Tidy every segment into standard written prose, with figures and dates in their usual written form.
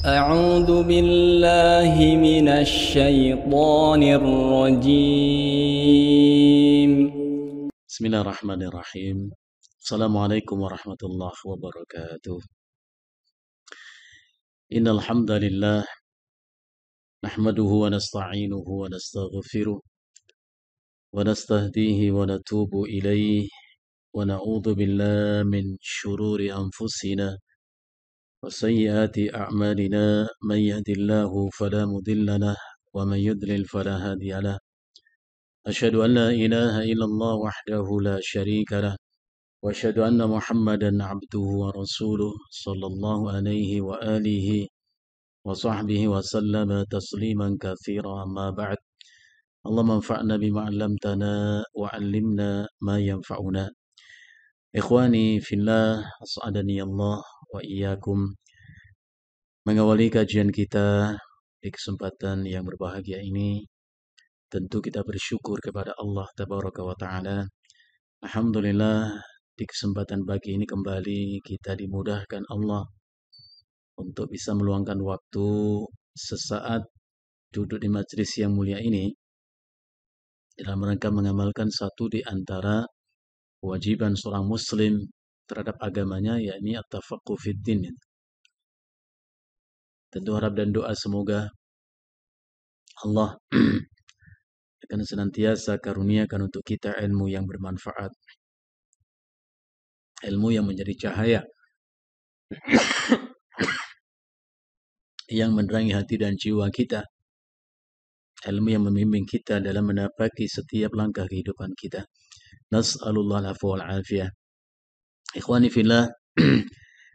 أعوذ بالله من الشيطان الرجيم. بسم الله الرحمن الرحيم. السلام عليكم ورحمة الله وبركاته. إن الحمد لله نحمده ونستعينه ونستغفره ونستهديه ونتوب إليه ونعوذ بالله من شرور أنفسنا وسيئات أعمالنا. من يهد الله فلا مضل له ومن يضلل فلا هادي له. أشهد أن لا إله إلا الله وحده لا شريك له وأشهد أن محمدا عبده ورسوله صلى الله عليه وآله وصحبه وسلم تسليما كثيرا. أما بعد، اللهم انفعنا بما علمتنا وعلمنا ما ينفعنا. Ikhwani fillah, as'adani Allah wa iyyakum. Mengawali kajian kita di kesempatan yang berbahagia ini, tentu kita bersyukur kepada Allah Tabaraka wa Ta'ala. Alhamdulillah, di kesempatan pagi ini kembali kita dimudahkan Allah untuk bisa meluangkan waktu sesaat duduk di majelis yang mulia ini dalam rangka mengamalkan satu di antara kewajiban seorang muslim terhadap agamanya, yakni at-tafaqquh fid din. Tentu harap dan doa semoga Allah akan senantiasa karuniakan untuk kita ilmu yang bermanfaat, ilmu yang menjadi cahaya yang menerangi hati dan jiwa kita, ilmu yang membimbing kita dalam menapaki setiap langkah kehidupan kita. Nas'alullah al-afwa wal afiyah. Ikhwani fillah,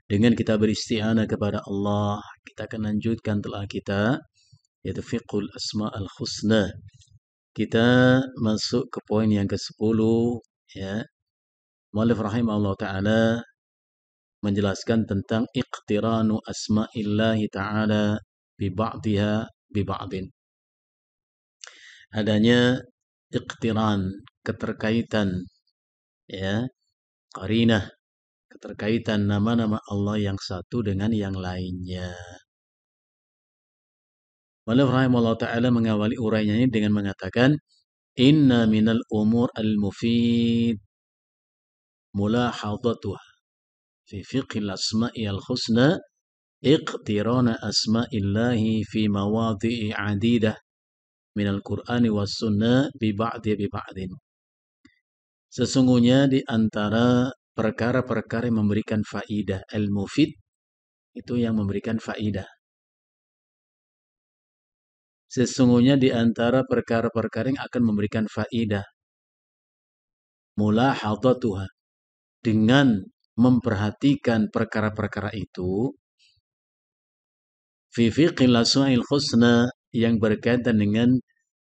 dengan kita beristi'anah kepada Allah, kita akan lanjutkan telah kita, yaitu fiqhul asma'ul husna. Kita masuk ke poin yang ke-10, ya. Mu'allif rahimahullah ta'ala menjelaskan tentang iqtiranu asma'illahi ta'ala bi ba'diha bi ba'din. Adanya iqtiran, keterkaitan, ya, qarinah, keterkaitan nama-nama Allah yang satu dengan yang lainnya. Mu'allif rahimahullah ta'ala mengawali urainya ini dengan mengatakan, inna minal umur al-mufid mulahadatuha fi fiqhil asma'i al-husna iqtirana asma'illahi fi mawadhi'i adidah minal Qur'ani was sunnah bi ba'di bi ba'din. Sesungguhnya di antara perkara-perkara yang memberikan faidah, al-mufid itu yang memberikan faidah. Sesungguhnya di antara perkara-perkara yang akan memberikan faidah, mulahadatuha, dengan memperhatikan perkara-perkara itu, fi fiqhil asma'il husna, yang berkaitan dengan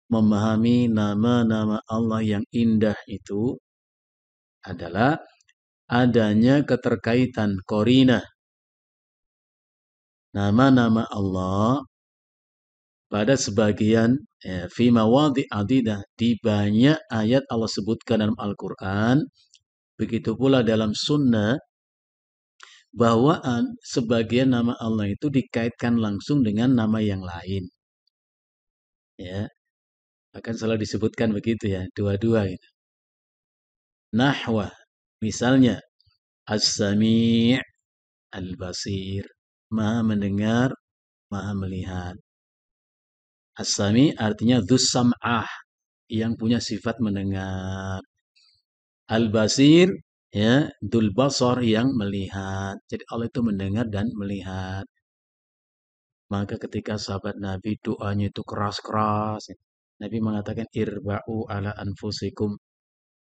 memahami nama-nama Allah yang indah itu adalah adanya keterkaitan qarinah nama-nama Allah pada sebagian fi mawadhi' adidah, di banyak ayat Allah sebutkan dalam Al-Quran, begitu pula dalam sunnah, bahwa sebagian nama Allah itu dikaitkan langsung dengan nama yang lain. Ya, akan selalu disebutkan begitu ya, dua-dua gitu. Nahwa, misalnya As-Sami' Al-Basir, Maha mendengar, Maha melihat. As-Sami' artinya dzus sam'ah, yang punya sifat mendengar. Al-Basir, ya, dzul basar, yang melihat. Jadi Allah itu mendengar dan melihat. Maka ketika sahabat Nabi doanya itu keras-keras, Nabi mengatakan irba'u ala anfusikum,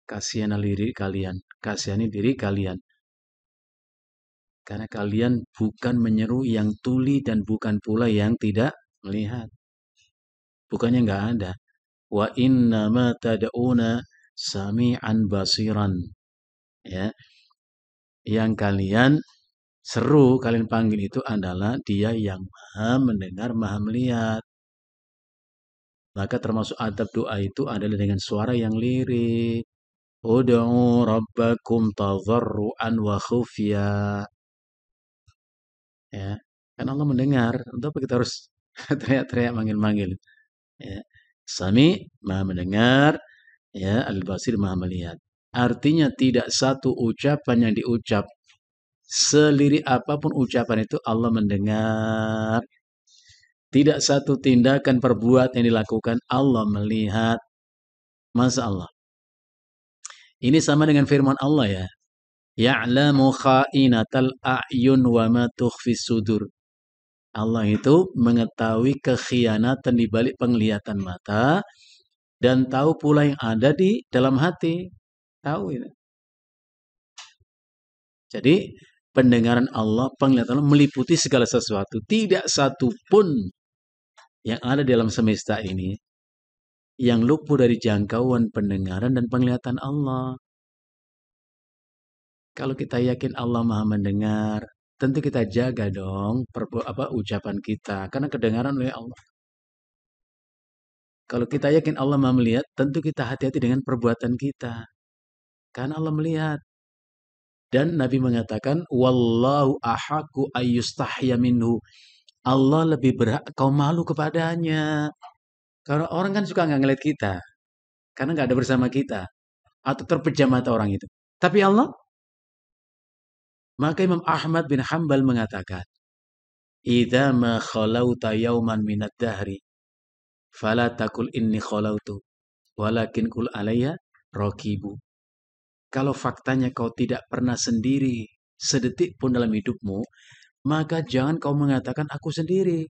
kasihani diri kalian, kasihani diri kalian. Karena kalian bukan menyeru yang tuli dan bukan pula yang tidak melihat. Bukannya enggak ada. Wa inna ma tad'una sami'an basiran. Ya. Yang kalian seru, kalian panggil itu adalah Dia yang Maha mendengar, Maha melihat. Maka termasuk adab doa itu adalah dengan suara yang lirik. Ud'u rabbakum tadharruan wa khufya. Ya. Kan Allah mendengar. Untuk apa kita harus teriak-teriak manggil-manggil? Ya. Sami maha mendengar, ya, Al-Basir maha melihat. Artinya tidak satu ucapan yang diucap selirik apapun ucapan itu Allah mendengar. Tidak satu tindakan perbuatan yang dilakukan Allah melihat. Masa Allah. Ini sama dengan firman Allah ya. Ya'lamu kha'inatal a'yun wa ma tukhfis sudur. Allah itu mengetahui kekhianatan di balik penglihatan mata dan tahu pula yang ada di dalam hati. Tahu itu. Jadi pendengaran Allah, penglihatan Allah meliputi segala sesuatu. Tidak satu pun yang ada dalam semesta ini yang luput dari jangkauan pendengaran dan penglihatan Allah. Kalau kita yakin Allah maha mendengar, tentu kita jaga dong ucapan kita. Karena kedengaran oleh Allah. Kalau kita yakin Allah maha melihat, tentu kita hati-hati dengan perbuatan kita. Karena Allah melihat. Dan Nabi mengatakan, Wallahu ahaku ayyustahya minhu. Allah lebih berhak kau malu kepadanya. Karena orang kan suka nggak ngeliat kita. Karena nggak ada bersama kita. Atau terpejam mata orang itu. Tapi Allah, maka Imam Ahmad bin Hanbal mengatakan, Idza ma khalauta yauman minad dahri, fala takul inni khalautu, walakin kul alayya raqibu. Kalau faktanya kau tidak pernah sendiri sedetik pun dalam hidupmu, maka jangan kau mengatakan aku sendiri.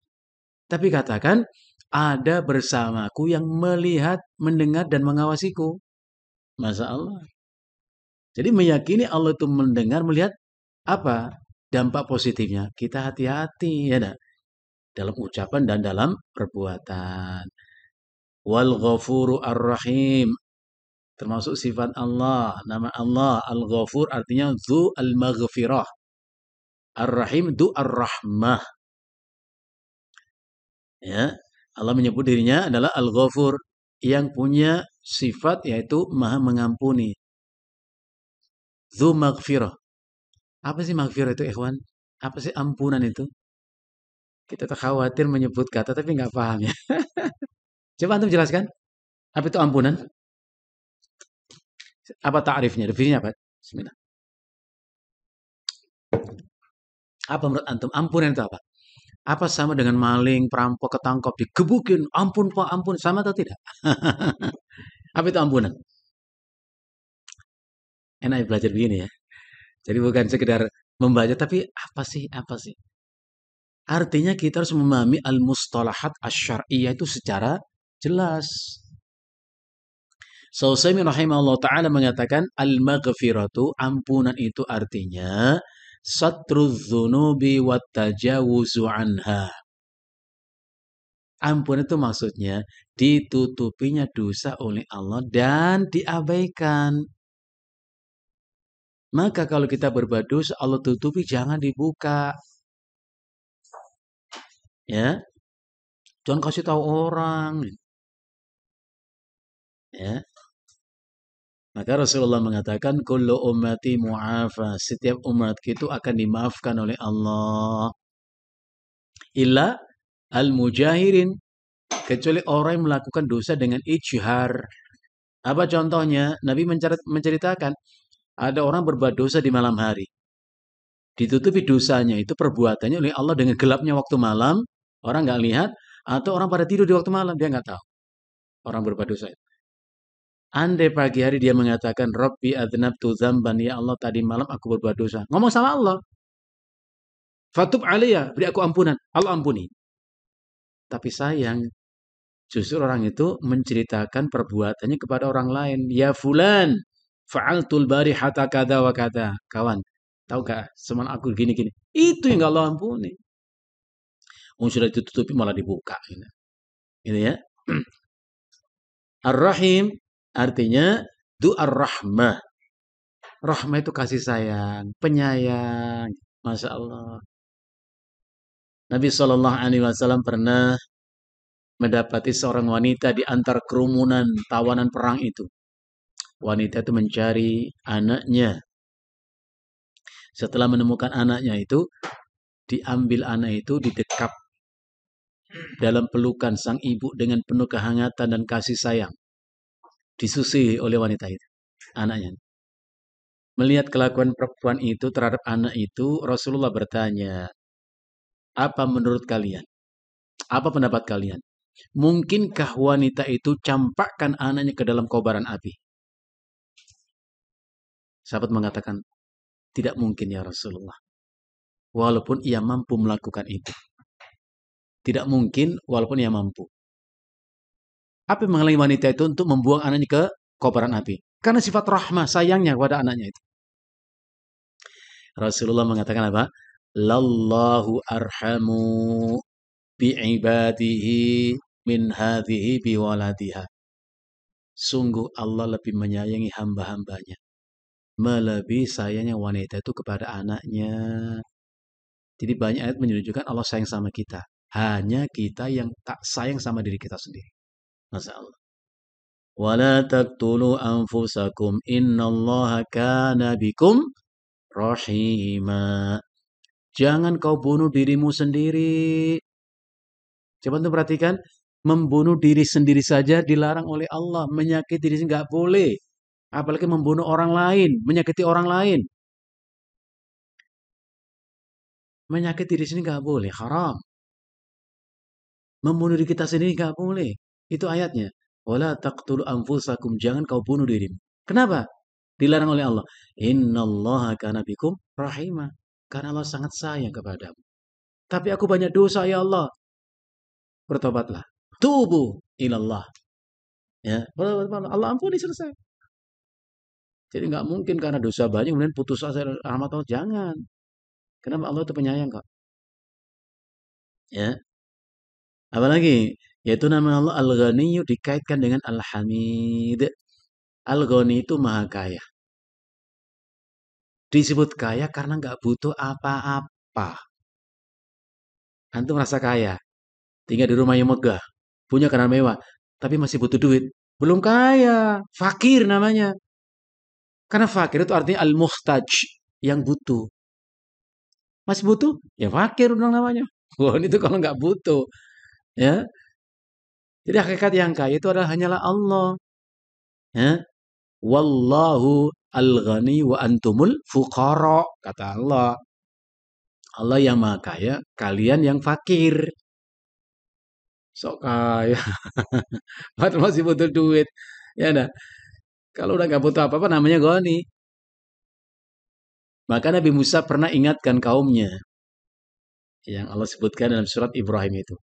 Tapi katakan, ada bersamaku yang melihat, mendengar, dan mengawasiku. Masya Allah. Jadi meyakini Allah itu mendengar, melihat, apa dampak positifnya? Kita hati-hati ya, dalam ucapan dan dalam perbuatan. Wal ghafuru ar-rahim. Termasuk sifat Allah. Nama Allah Al-Ghafur artinya Dzu al-Maghfirah. Ar-Rahim Dzu ar-Rahmah. Ya, Allah menyebut dirinya adalah Al-Ghafur yang punya sifat yaitu Maha mengampuni. Dzu Maghfirah. Apa sih maghfirah itu, ikhwan? Apa sih ampunan itu? Kita tuh khawatir menyebut kata tapi nggak paham ya. Coba antum jelaskan. Apa itu ampunan? Apa ta'rifnya? Definisinya apa? Bismillah. Apa menurut antum? Ampunan itu apa? Apa sama dengan maling, perampok, ketangkap, digebukin, ampun Pak, ampun, sama atau tidak? Apa itu ampunan? Enak ya belajar begini ya. Jadi bukan sekedar membaca, tapi apa sih, apa sih? Artinya kita harus memahami al-mustalahat asy-syar'iyyah itu secara jelas. Syaukani rahimahullah ta'ala mengatakan al-maghfiratu, ampunan itu artinya satrudz dzunubi wat tajawuzu anha. Ampun itu maksudnya ditutupinya dosa oleh Allah dan diabaikan. Maka kalau kita berbuat dosa Allah tutupi, jangan dibuka. Ya. Jangan kasih tahu orang. Ya. Maka Rasulullah mengatakan kullu ummati mu'afa, setiap umatku itu akan dimaafkan oleh Allah. Illa al-mujahirin, kecuali orang yang melakukan dosa dengan ijhar. Apa contohnya? Nabi menceritakan ada orang berbuat dosa di malam hari. Ditutupi dosanya itu perbuatannya oleh Allah dengan gelapnya waktu malam, orang nggak lihat, atau orang pada tidur di waktu malam, dia nggak tahu. Orang berbuat dosa itu. Andai pagi hari dia mengatakan, Rabbi adnabtu dzamban, ya Allah tadi malam aku berbuat dosa. Ngomong sama Allah. Fatub alaiya, beri aku ampunan. Allah ampuni. Tapi sayang, justru orang itu menceritakan perbuatannya kepada orang lain. Ya fulan, fa'altul barihata kada wa kada. Kawan, tahu gak? Semalam aku gini-gini. Itu yang gak Allah ampuni. Sudah ditutupi malah dibuka. Ini ya. Ar-Rahim artinya du'ar rahmah. Rahmah itu kasih sayang, penyayang. Masya Allah. Nabi SAW pernah mendapati seorang wanita di antara kerumunan tawanan perang itu. Wanita itu mencari anaknya. Setelah menemukan anaknya itu, diambil anak itu, didekap dalam pelukan sang ibu dengan penuh kehangatan dan kasih sayang, disusui oleh wanita itu, anaknya. Melihat kelakuan perempuan itu terhadap anak itu, Rasulullah bertanya, apa menurut kalian? Apa pendapat kalian? Mungkinkah wanita itu campakkan anaknya ke dalam kobaran api? Sahabat mengatakan, tidak mungkin ya Rasulullah. Walaupun ia mampu melakukan itu. Tidak mungkin walaupun ia mampu. Apa yang menghalangi wanita itu untuk membuang anaknya ke kobaran api? Karena sifat rahmah, sayangnya kepada anaknya itu. Rasulullah mengatakan apa? Lallahu arhamu bi'ibadihi min hadhihi biwaladiha. Sungguh Allah lebih menyayangi hamba-hambanya. Melebihi sayangnya wanita itu kepada anaknya. Jadi banyak ayat menunjukkan Allah sayang sama kita. Hanya kita yang tak sayang sama diri kita sendiri. Masya Allah. Wala taqtulu anfusakum innallaha kana bikum rahima. Jangan kau bunuh dirimu sendiri. Coba untuk perhatikan. Membunuh diri sendiri saja dilarang oleh Allah. Menyakiti diri sendiri nggak boleh. Apalagi membunuh orang lain. Menyakiti orang lain. Menyakiti diri sendiri nggak boleh. Haram. Membunuh diri kita sendiri nggak boleh. Itu ayatnya. Wala taqtulu anfusakum. Jangan kau bunuh dirimu. Kenapa? Dilarang oleh Allah. Innallaha kana bikum rahimah. Karena Allah sangat sayang kepadamu. Tapi aku banyak dosa ya Allah. Bertobatlah. Tubu ilallah. Ya, Allah ampuni, selesai. Jadi nggak mungkin karena dosa banyak kemudian putus asa rahmat Allah. Jangan. Kenapa? Allah itu penyayang kok. Ya. Apalagi? Yaitu nama Allah Al-Ghani dikaitkan dengan Al-Hamid. Al-Ghani itu maha kaya. Disebut kaya karena nggak butuh apa-apa. Antum merasa kaya. Tinggal di rumah yang megah. Punya kendaraan mewah. Tapi masih butuh duit. Belum kaya. Fakir namanya. Karena fakir itu artinya al-muhtaj. Yang butuh. Masih butuh? Ya fakir udah namanya. Wah, itu kalau nggak butuh. Ya. Jadi hakikat yang kaya itu adalah hanyalah Allah. Ya. Wallahu al-ghani wa antumul fuqara. Kata Allah. Allah yang maha kaya. Kalian yang fakir. Sok kaya. Padahal masih butuh duit. Ya dah. Kalau udah nggak butuh apa-apa namanya ghani. Maka Nabi Musa pernah ingatkan kaumnya. Yang Allah sebutkan dalam surat Ibrahim itu.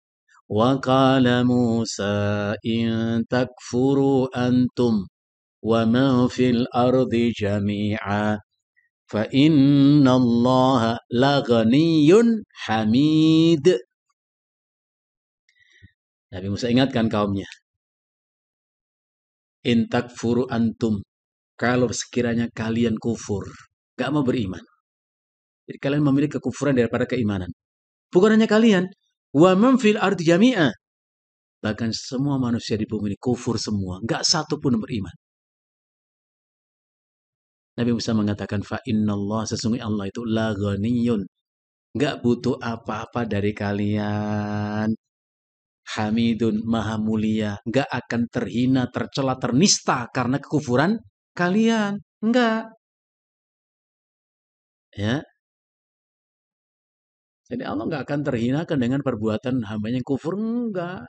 Wa qala Musa in takfuru antum wa man fil ardi jami'a fa inna Allah la ghaniyyun hamid. Nabi Musa ingatkan kaumnya. In takfuru antum. Kalau sekiranya kalian kufur. Gak mau beriman. Jadi kalian memilih kekufuran daripada keimanan. Bukan hanya kalian. Wa man fil ardi jami'a. Bahkan semua manusia di bumi ini kufur semua. Gak satu pun beriman. Nabi Musa mengatakan, fa innallah, sesungguhnya Allah itu la ghaniyun. Gak butuh apa-apa dari kalian. Hamidun, maha mulia. Gak akan terhina, tercela, ternista karena kekufuran kalian. Enggak. Ya. Jadi Allah nggak akan terhinakan dengan perbuatan hambanya yang kufur, enggak.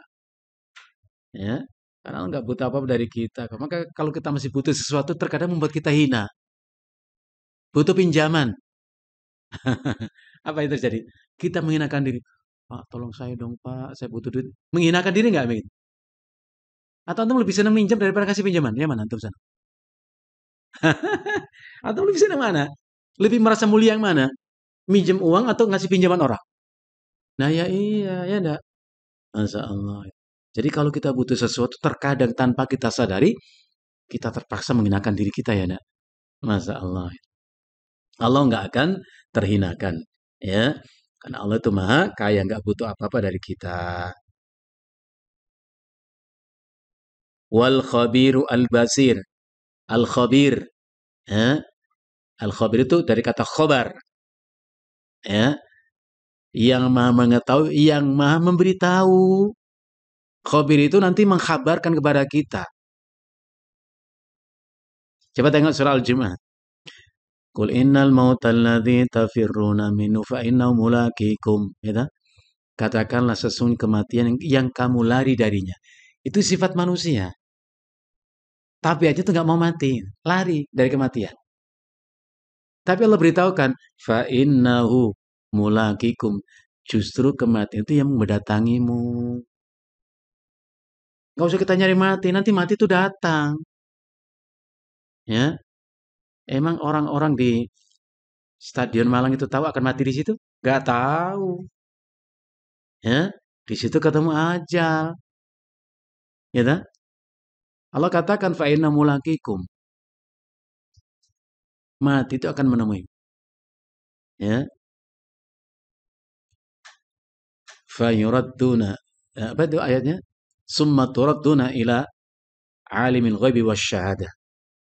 Ya, karena Allah nggak butuh apa-apa dari kita. Maka kalau kita masih butuh sesuatu, terkadang membuat kita hina. Butuh pinjaman. Apa yang terjadi? Kita menghinakan diri. Pak, tolong saya dong Pak, saya butuh duit. Menghinakan diri nggak, Min? Atau antum lebih senang minjam daripada kasih pinjaman? Ya mana antum sana? Atau lebih senang mana? Lebih merasa mulia yang mana? Minjem uang atau ngasih pinjaman orang? Nah ya iya, ya enggak? Masya Allah. Jadi kalau kita butuh sesuatu, terkadang tanpa kita sadari, kita terpaksa menghinakan diri kita ya enggak? Masya Allah. Allah nggak akan terhinakan. Ya. Karena Allah itu maha kaya, nggak butuh apa-apa dari kita. Wal khabiru al-basir. Al-khabir. Ya. Al-khabir itu dari kata khobar. Ya. Yang maha mengetahui, yang maha memberitahu. Khabir itu nanti mengkhabarkan kepada kita. Coba tengok surah Al-Jumu'ah. Qul innal mautal ladzi tafirruna minhu fa innahu mulaqikum. Ya, katakanlah sesungguhnya kematian yang kamu lari darinya. Itu sifat manusia. Tapi aja tuh nggak mau mati, lari dari kematian. Tapi Allah beritahukan, fa innahu mulaqikum. Justru kematian itu yang mendatangimu. Gak usah kita nyari mati, nanti mati itu datang. Ya, emang orang-orang di Stadion Malang itu tahu akan mati di situ? Gak tahu. Ya, di situ ketemu ajal. Ya, tak? Allah katakan fa inna mulaqikum. Mati itu akan menemui. Ya. Fa yuradduna. Apa itu ayatnya? Summa turadduna ila alimil ghaibi wasyahadah.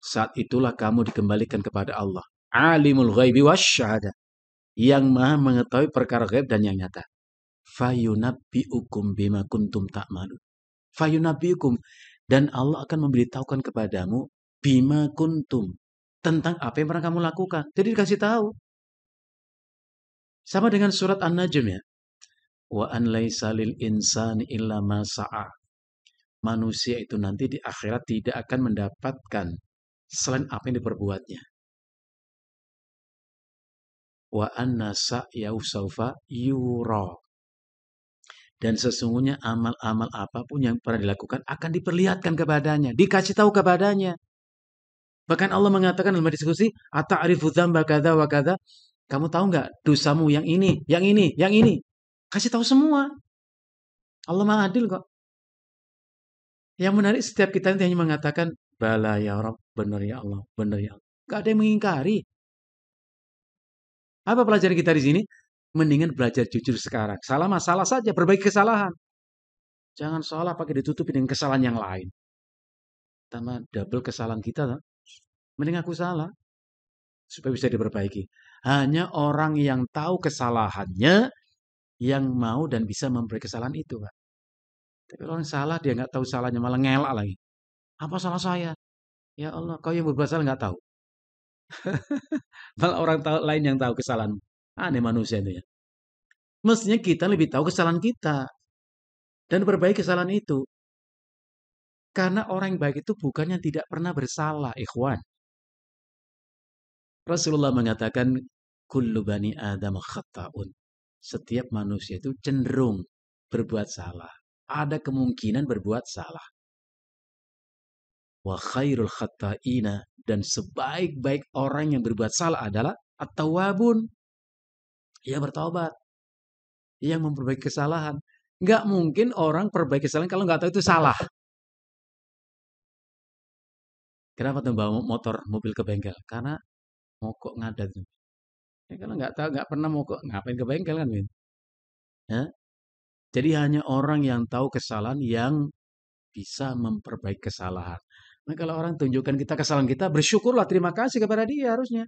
Saat itulah kamu dikembalikan kepada Allah. Alimul ghaibi wasyahadah. Yang maha mengetahui perkara gaib dan yang nyata. Fayunabbi'ukum bima kuntum ta'malun. Fayunabbi'ukum. Dan Allah akan memberitahukan kepadamu bima kuntum. Tentang apa yang pernah kamu lakukan. Jadi dikasih tahu. Sama dengan surat An-Najm ya. Wa an laisa lil insani illa ma sa'a. Manusia itu nanti di akhirat tidak akan mendapatkan selain apa yang diperbuatnya. Wa anna sa'yahu sawfa yura. Dan sesungguhnya amal-amal apapun yang pernah dilakukan akan diperlihatkan kepadanya, dikasih tahu kepadanya. Bahkan Allah mengatakan dalam hadis qudsi, "Ata'rifu dzamba kadza wa kadza?" Kamu tahu nggak dosamu yang ini, yang ini, yang ini? Kasih tahu semua. Allah Maha Adil kok. Yang menarik setiap kita nanti hanya mengatakan, "Bala ya Rabb, benar ya Allah, benar ya Allah." Gak ada yang mengingkari. Apa pelajaran kita di sini? Mendingan belajar jujur sekarang. Salah masalah saja, perbaiki kesalahan. Jangan salah pakai ditutupi dengan kesalahan yang lain. Tambah double kesalahan kita. Mending aku salah. Supaya bisa diperbaiki. Hanya orang yang tahu kesalahannya, yang mau dan bisa memperbaiki kesalahan itu, Pak. Tapi orang salah, dia nggak tahu salahnya, malah ngelak lagi. Apa salah saya? Ya Allah, kau yang berbuat salah nggak tahu. Malah orang lain yang tahu kesalahan. Aneh manusia itu ya. Mestinya kita lebih tahu kesalahan kita. Dan perbaiki kesalahan itu. Karena orang yang baik itu bukan yang tidak pernah bersalah, ikhwan. Rasulullah mengatakan, kullu bani adam khata'un. Setiap manusia itu cenderung berbuat salah. Ada kemungkinan berbuat salah. Wa khairul khata'ina. Dan sebaik-baik orang yang berbuat salah adalah at-tawwabun. Yang bertobat. Yang memperbaiki kesalahan. Nggak mungkin orang perbaiki kesalahan kalau nggak tahu itu salah. Kenapa tuh bawa motor, mobil ke bengkel? Karena mogok ngadat. Ya, kalau nggak tahu, nggak pernah mogok, ngapain ke bengkel kan? Ya? Jadi hanya orang yang tahu kesalahan yang bisa memperbaiki kesalahan. Nah, kalau orang tunjukkan kita kesalahan kita, bersyukurlah, terima kasih kepada dia harusnya.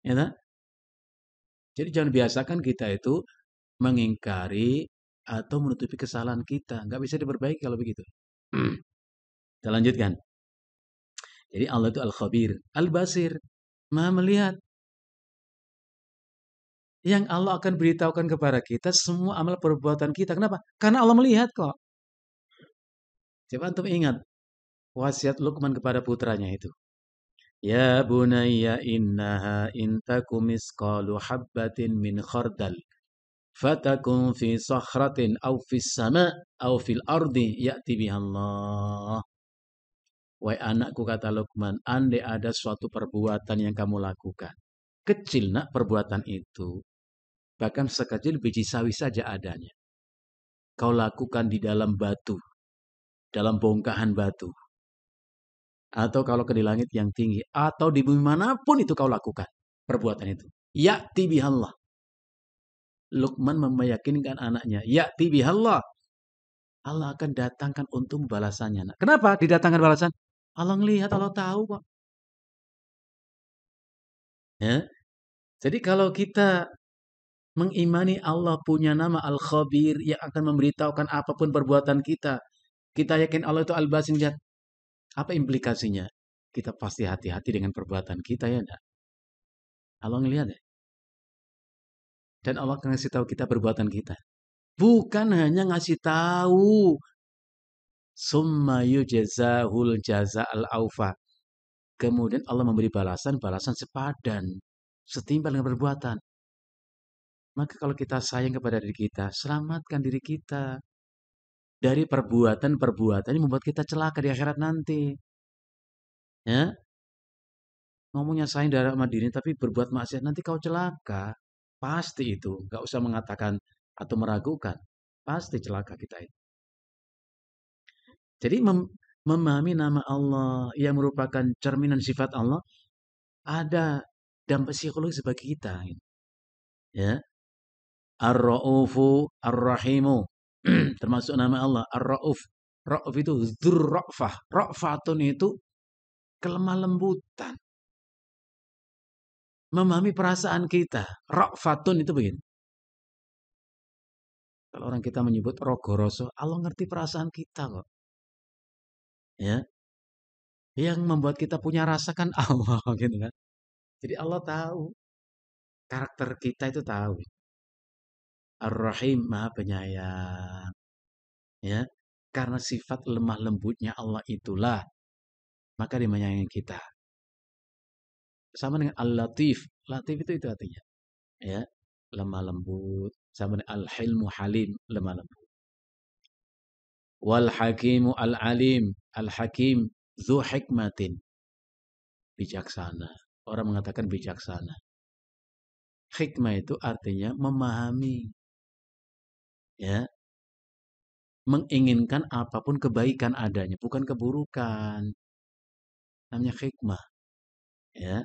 Ya, tak? Jadi jangan biasakan kita itu mengingkari atau menutupi kesalahan kita. Nggak bisa diperbaiki kalau begitu. Kita lanjutkan. Jadi Allah itu Al-Khabir, Al-Basir, Maha melihat. Yang Allah akan beritahukan kepada kita semua amal perbuatan kita. Kenapa? Karena Allah melihat kok. Coba antum ingat wasiat Luqman kepada putranya itu. Ya bunayya innaha intaku misqalu habbatin min khardal fatakun fi sakhratin aw fis sama' aw fil ardi ya'ti bihallah. Wahai anakku, kata Luqman, andai ada suatu perbuatan yang kamu lakukan. Kecil nak perbuatan itu. Bahkan sekecil biji sawi saja adanya. Kau lakukan di dalam batu. Dalam bongkahan batu. Atau kalau ke di langit yang tinggi. Atau di bumi manapun itu kau lakukan. Perbuatan itu. Ya'ti bihallah. Luqman meyakinkan anaknya. Ya'ti bihallah. Allah akan datangkan untung balasannya. Nah, kenapa didatangkan balasan? Allah ngelihat, Allah tahu kok. Ya. Jadi kalau kita Mengimani Allah punya nama Al-Khabir yang akan memberitahukan apapun perbuatan kita. Kita yakin Allah itu Al-Basir. Apa implikasinya? Kita pasti hati-hati dengan perbuatan kita, ya enggak? Allah ngelihat ya. Dan Allah akan ngasih tahu kita perbuatan kita. Bukan hanya ngasih tahu. Summa yujazahul jaza'al aufa. Kemudian Allah memberi balasan sepadan. Setimpal dengan perbuatan. Maka kalau kita sayang kepada diri kita, selamatkan diri kita dari perbuatan-perbuatan yang membuat kita celaka di akhirat nanti. Ya, ngomongnya sayang dari sama diri, tapi berbuat maksiat nanti kau celaka. Pasti itu, nggak usah mengatakan atau meragukan. Pasti celaka kita itu. Jadi memahami nama Allah yang merupakan cerminan sifat Allah ada dampak psikologis bagi kita. Ya, Ar-Ra'ufu Ar-Rahimu. Termasuk nama Allah Ar-Ra'uf. Ra'uf itu dzur-ra'fah. Ra'fatun itu kelemah lembutan. Memahami perasaan kita. Ra'fatun itu begini. Kalau orang kita menyebut rogoroso, Allah ngerti perasaan kita kok. Ya. Yang membuat kita punya rasa kan Allah gitu kan. Jadi Allah tahu. Karakter kita itu tahu. Ar-Rahim Maha Penyayang. Ya. Karena sifat lemah lembutnya Allah itulah maka dia menyayangi kita. Sama dengan Al-Latif. Latif itu artinya. Ya. Lemah lembut. Sama dengan Al-Hilmu Halim. Lemah lembut. Wal Hakimu Al-Alim. Al-Hakim. Zu hikmatin. Bijaksana. Orang mengatakan bijaksana. Hikmah itu artinya memahami. Ya. Menginginkan apapun kebaikan adanya. Bukan keburukan. Namanya hikmah. Ya.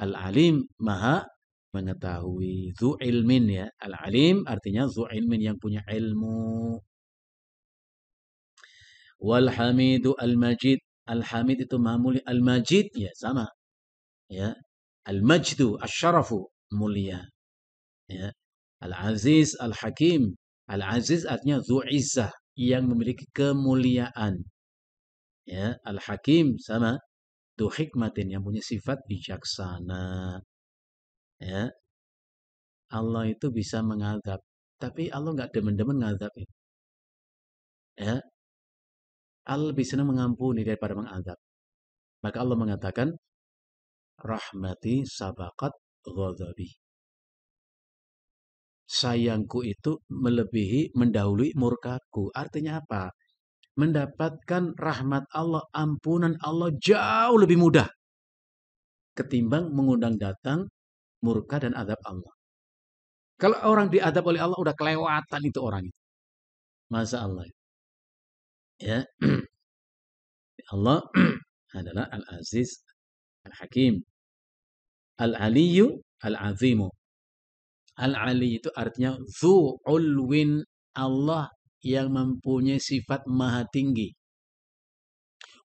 Al-Alim. Maha mengetahui. Zu ilmin ya. Al-Alim artinya zu ilmin yang punya ilmu. Wal Hamidu Al-Majid. Al-Hamid itu maha mulia. Al-Majid ya sama. Ya. Al-Majdu Asy-Syarafu mulia. Ya. Al-Aziz Al-Hakim. Al-Aziz artinya zu izzah yang memiliki kemuliaan. Ya, Al-Hakim sama du hikmatin yang punya sifat bijaksana. Ya. Allah itu bisa mengadab, tapi Allah nggak demen-demen ngadab. Ya. Allah lebih senang mengampuni daripada mengadab. Maka Allah mengatakan rahmati sabaqat ghadabi. Sayangku itu melebihi mendahului murkaku. Artinya apa? Mendapatkan rahmat Allah, ampunan Allah jauh lebih mudah ketimbang mengundang datang murka dan adab Allah. Kalau orang diadab oleh Allah udah kelewatan itu orang itu. Masa Allah. Ya. Allah adalah Al-Aziz, Al-Hakim, Al-Aliyu, Al-Azimu. Al-Ali itu artinya Zu'ulwin, Allah yang mempunyai sifat maha tinggi.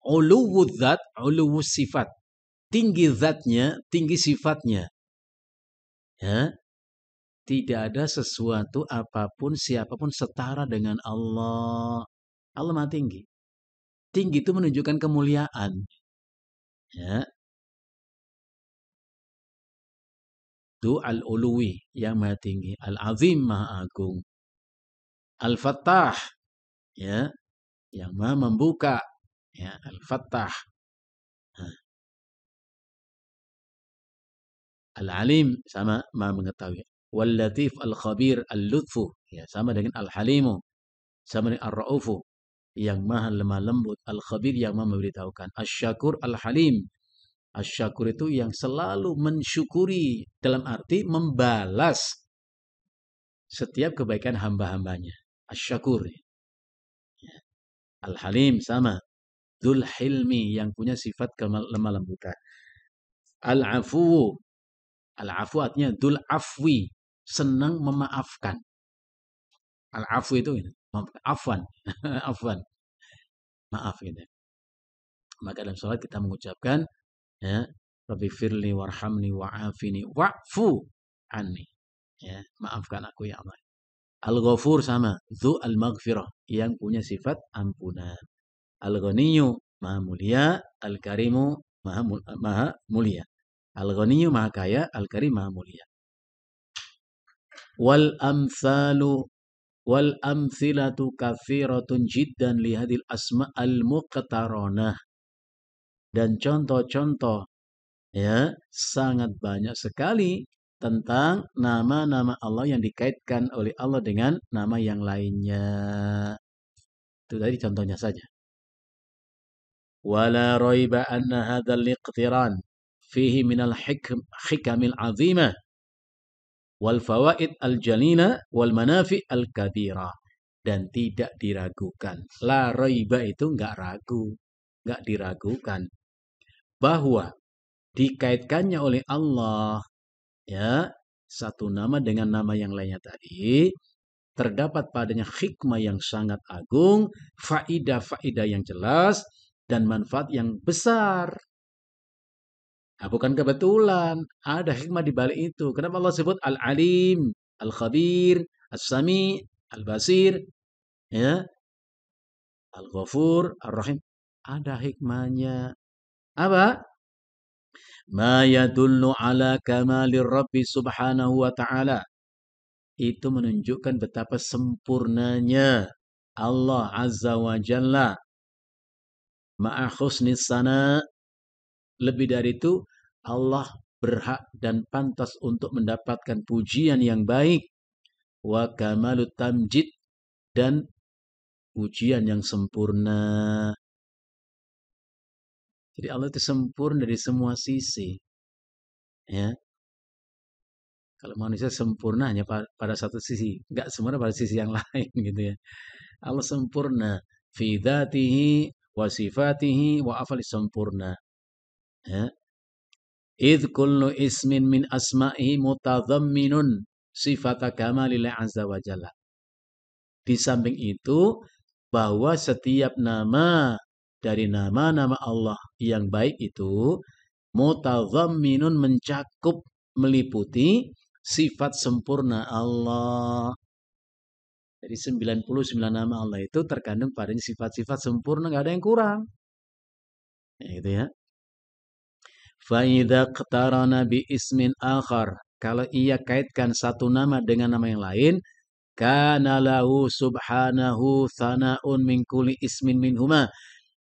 Uluwud zat, uluwud sifat. Tinggi zatnya, tinggi sifatnya. Ya. Tidak ada sesuatu apapun, siapapun setara dengan Allah. Allah maha tinggi. Tinggi itu menunjukkan kemuliaan. Ya. Itu al-uluwi yang maha tinggi. Al-azim maha agung. Al-fattah. Ya. Yang maha membuka. Ya. Al-fattah. Nah. Al-alim sama maha mengetahui. Wal-latif al-khabir al-lutfu. Ya. Sama dengan al-halimu. Sama dengan al-ra'ufu. Yang maha lemah lembut. Al-khabir yang maha memberitahukan. Asy-syakur al-halim. Asy-syakur itu yang selalu mensyukuri. Dalam arti membalas setiap kebaikan hamba-hambanya. Asy-syakur. Ya. Al-halim sama. Dzul hilmi yang punya sifat lemah lembutan. Al-afu. Al-afu artinya dzul afwi. Senang memaafkan. Al-afu itu afwan. Afwan. Maaf ini. Maka dalam sholat kita mengucapkan ya, Rabbi firli warhamni wa'afini wa'fu anni. Ya, maafkan aku ya Allah. Al-Ghafur sama, Dzu al-Maghfirah, yang punya sifat ampunan. Al-Ghaniyyu Maha Mulia, Al-Karimu Maha Mulia. Al-Ghaniyyu Maha Kaya, Al-Karim Maha Mulia. Wal amsalu wal amthilatu katsiratun jiddan li hadhil asma al-muqtaranah. Dan contoh-contoh ya sangat banyak sekali tentang nama-nama Allah yang dikaitkan oleh Allah dengan nama yang lainnya. Itu tadi contohnya saja. Wala raiba anna hadzal iqtiran fihi minal hikamil azimah wal fawaid al jalina wal manafi al kabira. Dan tidak diragukan. La raiba itu enggak ragu, enggak diragukan bahwa dikaitkannya oleh Allah ya satu nama dengan nama yang lainnya tadi terdapat padanya hikmah yang sangat agung, faidah-faidah yang jelas dan manfaat yang besar. Nah, bukan kebetulan, ada hikmah di balik itu. Kenapa Allah sebut Al-Alim, Al-Khabir, As-Sami, Al-Basir, ya, Al-Ghafur, Ar-Rahim. Ada hikmahnya. Apa? Ma yadullu ala kamalir Rabbi subhanahu wa ta'ala. Itu menunjukkan betapa sempurnanya Allah Azza wa Jalla. Ma'a husnis sana. Lebih dari itu, Allah berhak dan pantas untuk mendapatkan pujian yang baik. Wa kamalut tamjid. Dan pujian yang sempurna. Jadi Allah itu sempurna dari semua sisi. Ya. Kalau manusia sempurna hanya pada satu sisi, enggak sempurna pada sisi yang lain gitu ya. Allah sempurna fi dzatihi wa sifatihi wa afali sempurna. Ya. Idz kullu ismin min asma'ihi mutadhamminun sifata kamalillah azza wa jalla. Di samping itu bahwa setiap nama dari nama-nama Allah yang baik itu mutadhamminun mencakup meliputi sifat sempurna Allah. Jadi 99 nama Allah itu terkandung padanya sifat-sifat sempurna, nggak ada yang kurang. Ya, gitu ya. Fa'idha qtarana bi ismin akhar. Kalau ia kaitkan satu nama dengan nama yang lain, kana lahu subhanahu thana'un min kulli ismin minhuma.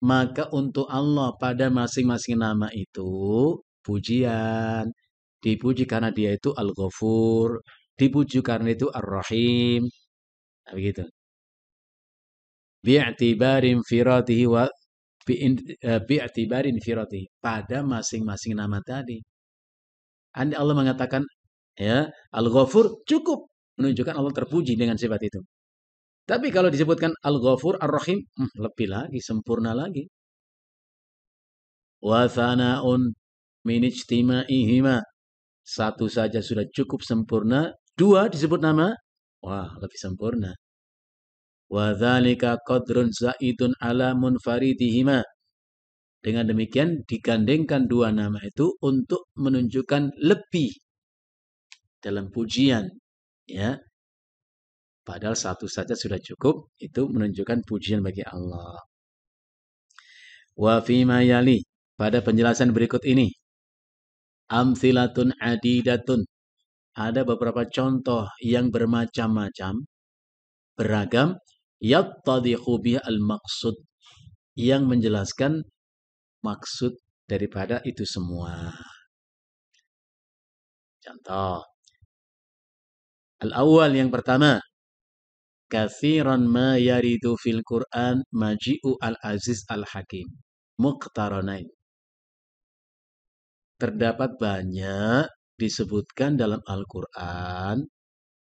Maka untuk Allah pada masing-masing nama itu pujian. Dipuji karena dia itu Al-Ghafur, dipuji karena itu Ar-Rahim. Nah, begitu. Bi'tibarin firatihi wa bi'tibarin firatihi. Pada masing-masing nama tadi. Anda Allah mengatakan ya Al-Ghafur cukup menunjukkan Allah terpuji dengan sifat itu. Tapi kalau disebutkan Al-Ghafur Ar-Rahim lebih lagi, sempurna lagi. Wa thana'un min ijtima'ihima. Satu saja sudah cukup sempurna. Dua disebut nama. Wah, lebih sempurna. Wa dzalika qadrun zaidun ala munfaridihima. Dengan demikian digandengkan dua nama itu untuk menunjukkan lebih dalam pujian. Ya. Padahal satu saja sudah cukup. Itu menunjukkan pujian bagi Allah. Wa fima yali. Pada penjelasan berikut ini. Amthilatun adidatun. Ada beberapa contoh yang bermacam-macam, beragam, yattadhiqu biha al-maqsud, yang menjelaskan maksud daripada itu semua. Contoh. Al-awwal yang pertama, katsiran ma yaridu fil Qur'an maji'u al-aziz al-hakim. Muqtaranain. Terdapat banyak disebutkan dalam Al-Quran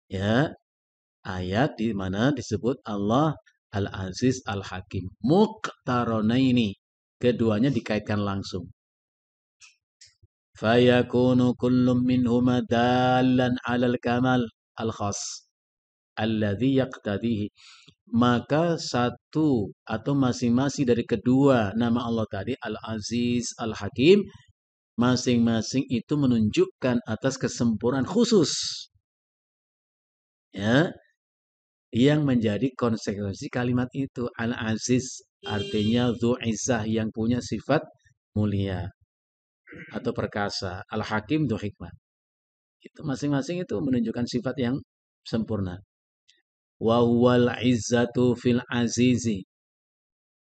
ya ayat di mana disebut Allah Al-Aziz Al-Hakim. Muqtaranaini. Keduanya dikaitkan langsung. Fayakunu kullum minhuma dalan 'alal kamal al-khas alladhi yaqtadihi. Maka satu atau masing-masing dari kedua nama Allah tadi Al-Aziz Al-Hakim masing-masing itu menunjukkan atas kesempurnaan khusus Ya, yang menjadi konsekuensi kalimat itu. Al-Aziz artinya Dzu Izzah, yang punya sifat mulia atau perkasa. Al-Hakim Dzu Hikmah. Itu masing-masing itu menunjukkan sifat yang sempurna. Wa huwal izzatu fil azizi.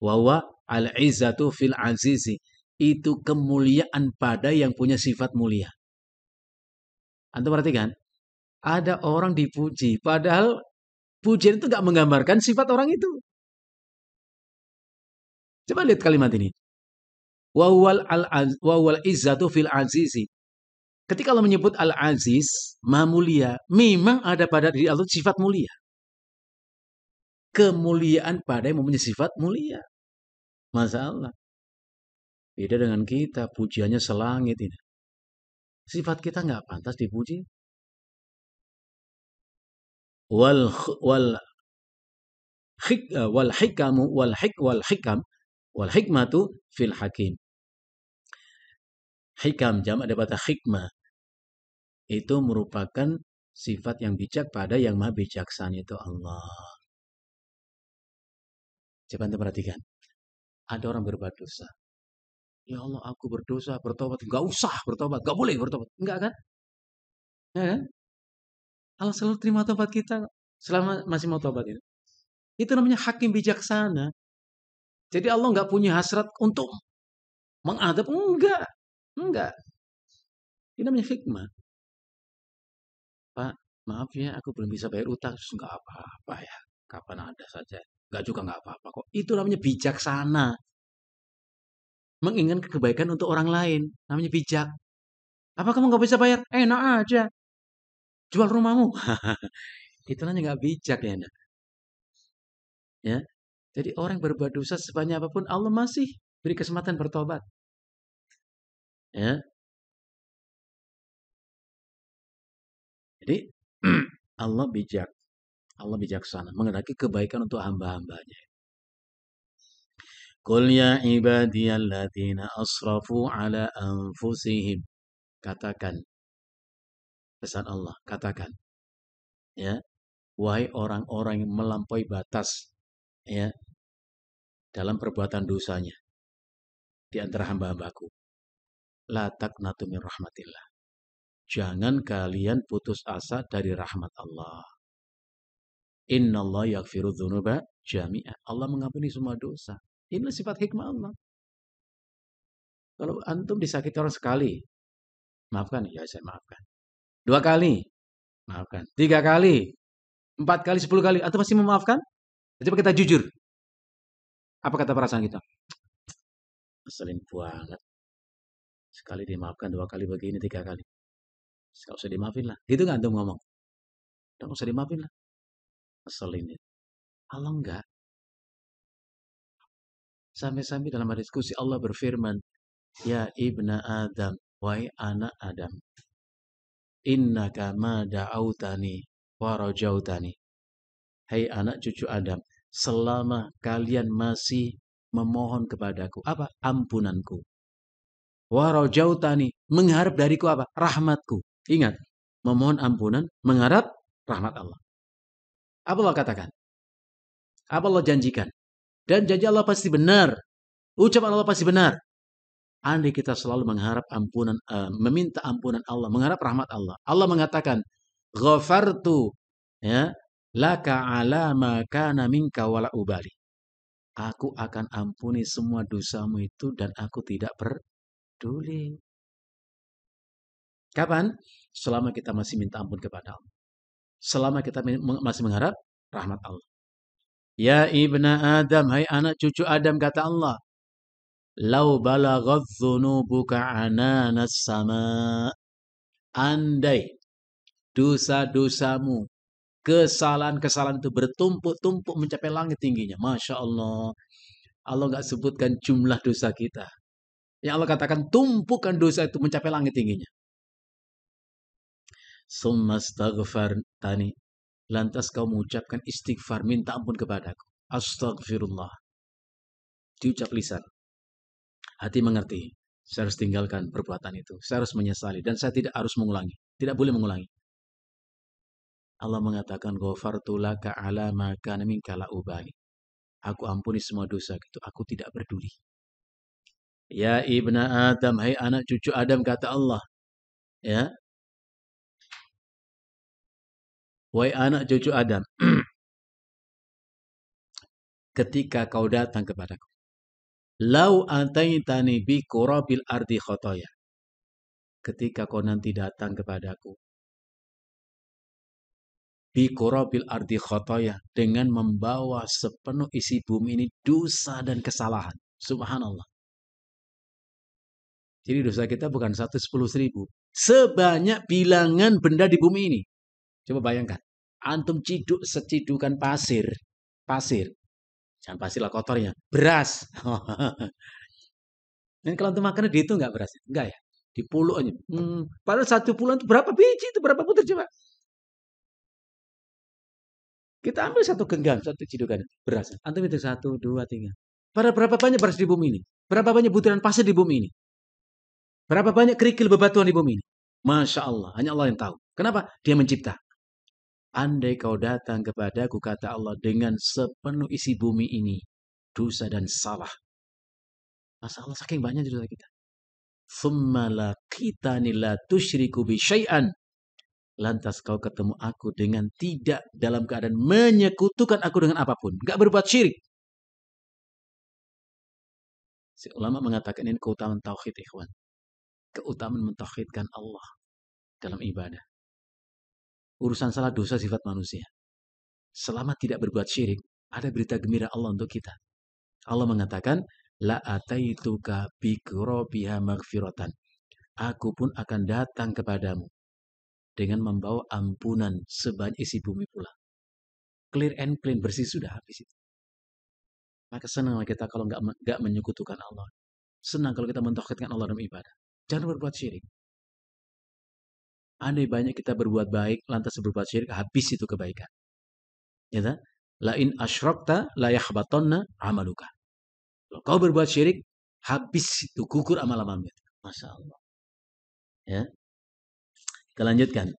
Wa huwa al-izzatu fil azizi. Itu kemuliaan pada yang punya sifat mulia. Antum perhatikan, ada orang dipuji, padahal pujian itu nggak menggambarkan sifat orang itu. Coba lihat kalimat ini. Wa huwal izzatu fil azizi. Ketika Allah menyebut al-aziz, maha mulia, memang ada pada diri Allah sifat mulia. Kemuliaan pada yang mempunyai sifat mulia. Masalah. Beda dengan kita, pujiannya selangit ini. Sifat kita nggak pantas dipuji. Wal hikmatu fil hakim. Hikam jamak daripada hikmah. Itu merupakan sifat yang bijak pada yang maha bijaksana, itu Allah. Coba anda perhatikan. Ada orang berbuat dosa. Ya Allah, aku berdosa, bertobat. Gak usah bertobat, gak boleh bertobat. Enggak kan? Ya kan? Allah selalu terima tobat kita selama masih mau tobat itu. Itu namanya hakim bijaksana. Jadi Allah nggak punya hasrat untuk mengadab. Enggak. Enggak. Ini namanya hikmah. Pak, maaf ya, aku belum bisa bayar utang. Enggak apa-apa ya. Kapan ada saja. Enggak juga enggak apa-apa kok. Itu namanya bijaksana. Menginginkan kebaikan untuk orang lain. Namanya bijak. Apa kamu nggak bisa bayar? Enak aja. Jual rumahmu. Itu namanya nggak bijak ya. Ya. Jadi orang berbuat dosa sebanyak apapun, Allah masih beri kesempatan bertobat. Ya. Jadi Allah bijak. Allah bijaksana. Mengendaki kebaikan untuk hamba-hambanya. Qul ya ibadiyalladzina asrafu ala anfusihim. Katakan. Pesan Allah. Katakan. Ya. Wahai orang-orang yang melampaui batas. Ya. Dalam perbuatan dosanya. Di antara hamba-hambaku. La taqnatu min rahmatillah. Jangan kalian putus asa dari rahmat Allah. Innallaha yaghfiru dzunuba jami'a. Allah mengampuni semua dosa. Inilah sifat hikmah Allah. Kalau antum disakiti orang sekali, maafkan, ya saya maafkan. 2 kali, maafkan. 3 kali, 4 kali, 10 kali, antum masih memaafkan? Coba kita jujur. Apa kata perasaan kita? Ngeselin banget. Sekali dimaafkan, 2 kali begini, 3 kali. Gak usah dimaafin lah. Itu nggak antum ngomong? Gak usah dimaafin lah. Ngeselin. Allah enggak. Sampai-sampai dalam diskusi Allah berfirman, ya ibna Adam, wahai anak Adam, innaka ma da'autani wa rajautani. Hai anak cucu Adam, selama kalian masih memohon kepadaku, apa? Ampunanku. Wa rajautani, mengharap dariku apa? Rahmatku. Ingat, memohon ampunan, mengharap rahmat Allah. Apa Allah katakan? Apa Allah janjikan? Dan janji Allah pasti benar. Ucapan Allah pasti benar. Andai kita selalu mengharap ampunan, meminta ampunan Allah, mengharap rahmat Allah. Allah mengatakan, ghafartu ya laka ala ma kana minka wala ubali. Aku akan ampuni semua dosamu itu dan aku tidak peduli. Kapan? Selama kita masih minta ampun kepada Allah. Selama kita masih mengharap rahmat Allah. Ya ibna Adam, hai anak cucu Adam, kata Allah, lau balaghat dzunubuka ananas sama. Andai dosa-dosamu, kesalahan-kesalahan itu bertumpuk-tumpuk mencapai langit tingginya. Masya Allah. Allah nggak sebutkan jumlah dosa kita. Yang Allah katakan tumpukan dosa itu mencapai langit tingginya. Summa astaghfartani. Lantas kau mengucapkan istighfar, minta ampun kepadaku. Astaghfirullah. Diucap lisan. Hati mengerti. Saya harus tinggalkan perbuatan itu. Saya harus menyesali. Dan saya tidak harus mengulangi. Tidak boleh mengulangi. Allah mengatakan ghafartu laka ala ma kana minka la ubali. Aku ampuni semua dosa gitu, aku tidak peduli. Ya ibna Adam, hai anak cucu Adam, kata Allah. Ya, wahai anak cucu Adam, ketika kau datang kepadaku, lau ataitani bi qurabil ardi khotoya. Ketika kau nanti datang kepadaku, bi qurabil ardi khotoya, dengan membawa sepenuh isi bumi ini dosa dan kesalahan. Subhanallah. Jadi dosa kita bukan 110.000. Sebanyak bilangan benda di bumi ini. Coba bayangkan. Antum ciduk secidukan pasir. Pasir. Jangan pasir lah, kotornya. Beras. Dan kalau antum makannya dihitung nggak beras? Enggak ya. Dipuluk aja. Padahal satu puluhan itu berapa biji? Itu berapa butir coba? Kita ambil satu genggam, satu cidukan beras. Antum itu 1, 2, 3. Padahal berapa banyak beras di bumi ini? Berapa banyak butiran pasir di bumi ini? Berapa banyak kerikil bebatuan di bumi ini? Masya Allah. Hanya Allah yang tahu. Kenapa? Dia mencipta. Andai kau datang kepadaku, kata Allah, dengan sepenuh isi bumi ini, dosa dan salah. Masa Allah saking banyak dosa kita. Thumma laqitani la tusyriku bi syai'an. Lantas kau ketemu aku dengan tidak dalam keadaan menyekutukan aku dengan apapun. Gak berbuat syirik. Si ulama mengatakan ini keutamaan tauhid, ikhwan. Keutamaan mentauhidkan Allah dalam ibadah. Urusan salah dosa sifat manusia. Selama tidak berbuat syirik, ada berita gembira Allah untuk kita. Allah mengatakan, la ataituka biqurabiha maghfiratan. Aku pun akan datang kepadamu dengan membawa ampunan sebanyak isi bumi pula. Clear and clean, bersih sudah habis itu. Maka senanglah kita kalau nggak menyekutukan Allah. Senang kalau kita mentauhidkan Allah dalam ibadah. Jangan berbuat syirik. Andai banyak kita berbuat baik, lantas berbuat syirik, habis itu kebaikan. Ya tak? La in asyrakta la yahbatonna amaluka. Kalau kau berbuat syirik, habis itu, gugur amal-amalmu. Masya Allah. Ya. Kita lanjutkan.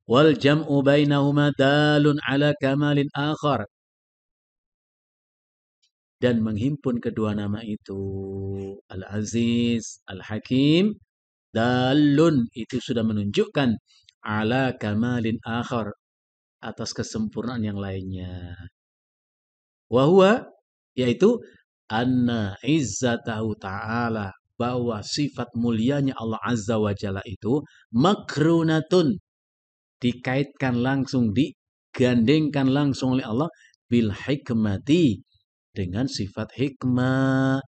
Wal jam'u bainahuma dalun ala kamalin akhar. Dan menghimpun kedua nama itu, Al-Aziz, Al-Hakim, dalun, itu sudah menunjukkan ala kamalin akhar, atas kesempurnaan yang lainnya. Wahwa, yaitu anna izzatahu ta'ala, bahwa sifat mulianya Allah Azza wa Jalla itu makrunatun, dikaitkan langsung, digandengkan langsung oleh Allah bil hikmati, dengan sifat hikmah.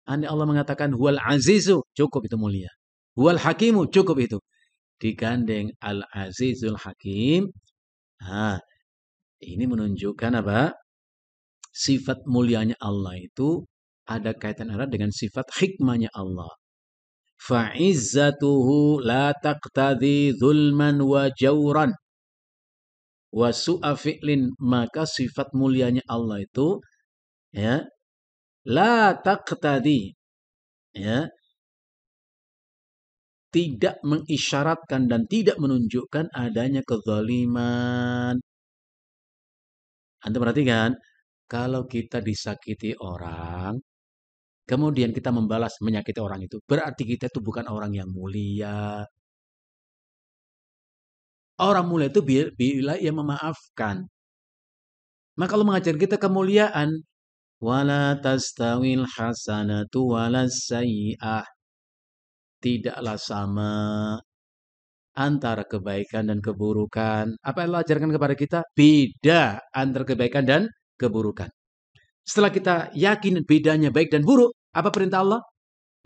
Andai Allah mengatakan huwal azizu, cukup itu mulia. Huwal hakimu, cukup itu. Digandeng al-azizul hakim. Ini menunjukkan apa? Sifat mulianya Allah itu ada kaitan erat dengan sifat hikmahnya Allah. Fa'izzatuhu la taqtadhi zulman wa jawran wa su'a fi'lin. Maka sifat mulianya Allah itu, ya, la taqtadi, ya, tidak mengisyaratkan dan tidak menunjukkan adanya kezaliman. Anda perhatikan, kalau kita disakiti orang, kemudian kita membalas menyakiti orang itu, berarti kita itu bukan orang yang mulia. Orang mulia itu bila ia memaafkan. Maka kalau mengajar kita kemuliaan, wala tastawil hasanatu wala sayyi'ah. Tidaklah sama antara kebaikan dan keburukan. Apa yang Allah ajarkan kepada kita? Beda antara kebaikan dan keburukan. Setelah kita yakin bedanya baik dan buruk, apa perintah Allah?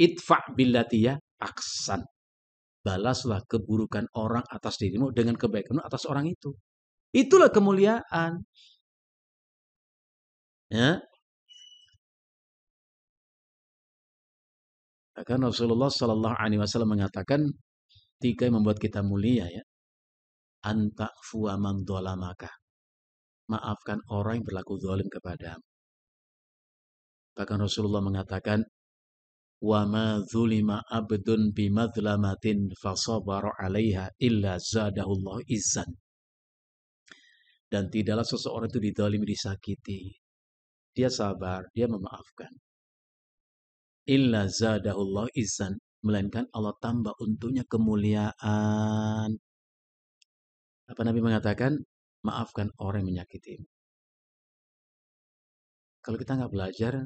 Idfa' billati ahsan. Balaslah keburukan orang atas dirimu dengan kebaikanmu atas orang itu. Itulah kemuliaan. Ya. Bahkan Rasulullah Sallallahu Alaihi Wasallam mengatakan 3 yang membuat kita mulia, ya. Anta'fu man dhalamaka. Maafkan orang yang berlaku zalim kepadamu. Bahkan Rasulullah mengatakan, wa ma dzulima abdun bimadlamatin fasabara 'alaiha illa zadahullahu izzan. Dan tidaklah seseorang itu dizalimi, disakiti. Dia sabar, dia memaafkan. Illa zadahullah izzan. Melainkan Allah tambah untuknya kemuliaan. Apa Nabi mengatakan? Maafkan orang yang menyakiti. Kalau kita nggak belajar,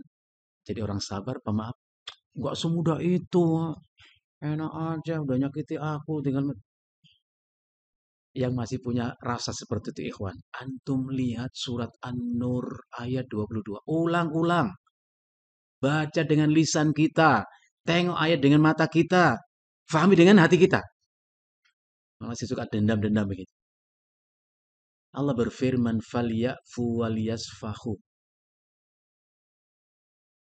jadi orang sabar, pemaaf. Nggak semudah itu. Enak aja, udah nyakiti aku. Dengan yang masih punya rasa seperti itu, ikhwan. Antum lihat surat An-Nur ayat 22. Ulang-ulang. Baca dengan lisan kita. Tengok ayat dengan mata kita. Fahami dengan hati kita. Masih suka dendam-dendam begitu. Allah berfirman, "Falyafu walyasfahu."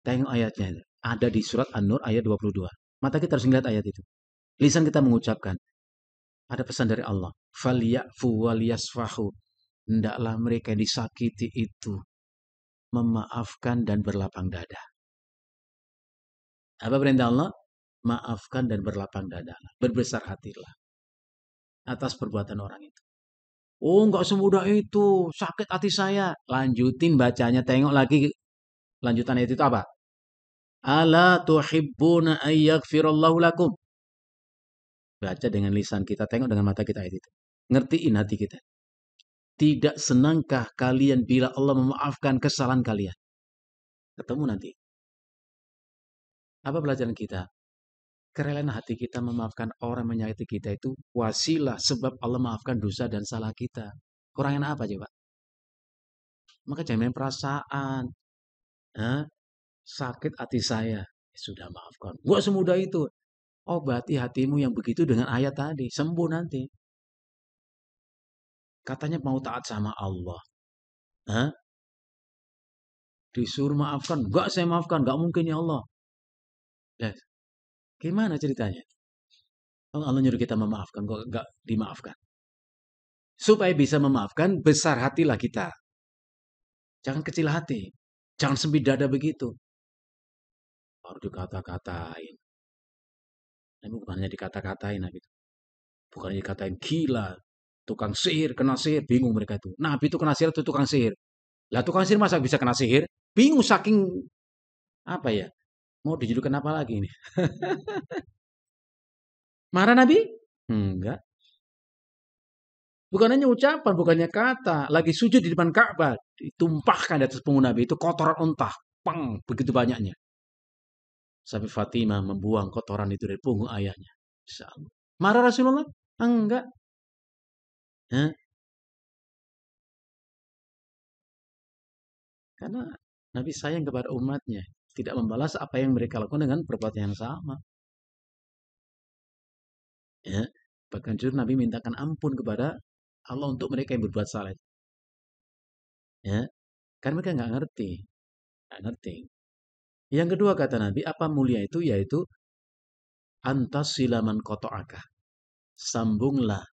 Tengok ayatnya. Ada di surat An-Nur ayat 22. Mata kita harus melihat ayat itu. Lisan kita mengucapkan. Ada pesan dari Allah. "Falyafu walyasfahu." Hendaklah mereka yang disakiti itu memaafkan dan berlapang dada. Apa perintah Allah? Maafkan dan berlapang dada. Berbesar hatilah atas perbuatan orang itu. Oh, nggak semudah itu. Sakit hati saya. Lanjutin bacanya. Tengok lagi lanjutan ayat itu apa? Ala tuhibbuna ayyaghfirallahu lakum. Baca dengan lisan kita. Tengok dengan mata kita ayat itu. Ngertiin hati kita. Tidak senangkah kalian bila Allah memaafkan kesalahan kalian? Ketemu nanti. Apa pelajaran kita? Kerelaan hati kita memaafkan orang menyakiti kita itu wasilah sebab Allah maafkan dosa dan salah kita. Kurang enak apa coba? Maka jangan main perasaan. Sakit hati saya. Sudah maafkan. Gak semudah itu. Obati hatimu yang begitu dengan ayat tadi. Sembuh nanti. Katanya mau taat sama Allah. Disuruh maafkan. Gak saya maafkan. Gak mungkin ya Allah. Gimana ceritanya? Allah nyuruh kita memaafkan. Kok gak dimaafkan? Supaya bisa memaafkan, besar hatilah kita. Jangan kecil hati. Jangan sempit dada begitu. Baru dikata-katain. Nabi bukannya dikata-katain Nabi itu. Bukannya dikatain gila. Tukang sihir, kena sihir. Bingung mereka itu. Nabi itu kena sihir itu tukang sihir. Lah tukang sihir masa bisa kena sihir? Bingung saking apa ya? Mau dijulukan apa lagi ini? Marah Nabi? Enggak. Bukan hanya ucapan, bukannya kata. Lagi sujud di depan Ka'bah. Ditumpahkan di atas punggung Nabi. Itu kotoran unta. Pang, begitu banyaknya. Sampai Fatimah membuang kotoran itu dari punggung ayahnya. Marah Rasulullah? Enggak. Karena Nabi sayang kepada umatnya. Tidak membalas apa yang mereka lakukan dengan perbuatan yang sama. Bahkan justru Nabi mintakan ampun kepada Allah untuk mereka yang berbuat salah. Karena mereka nggak ngerti. Yang kedua kata Nabi, apa mulia itu? Yaitu antas silaman koto'aka. Sambunglah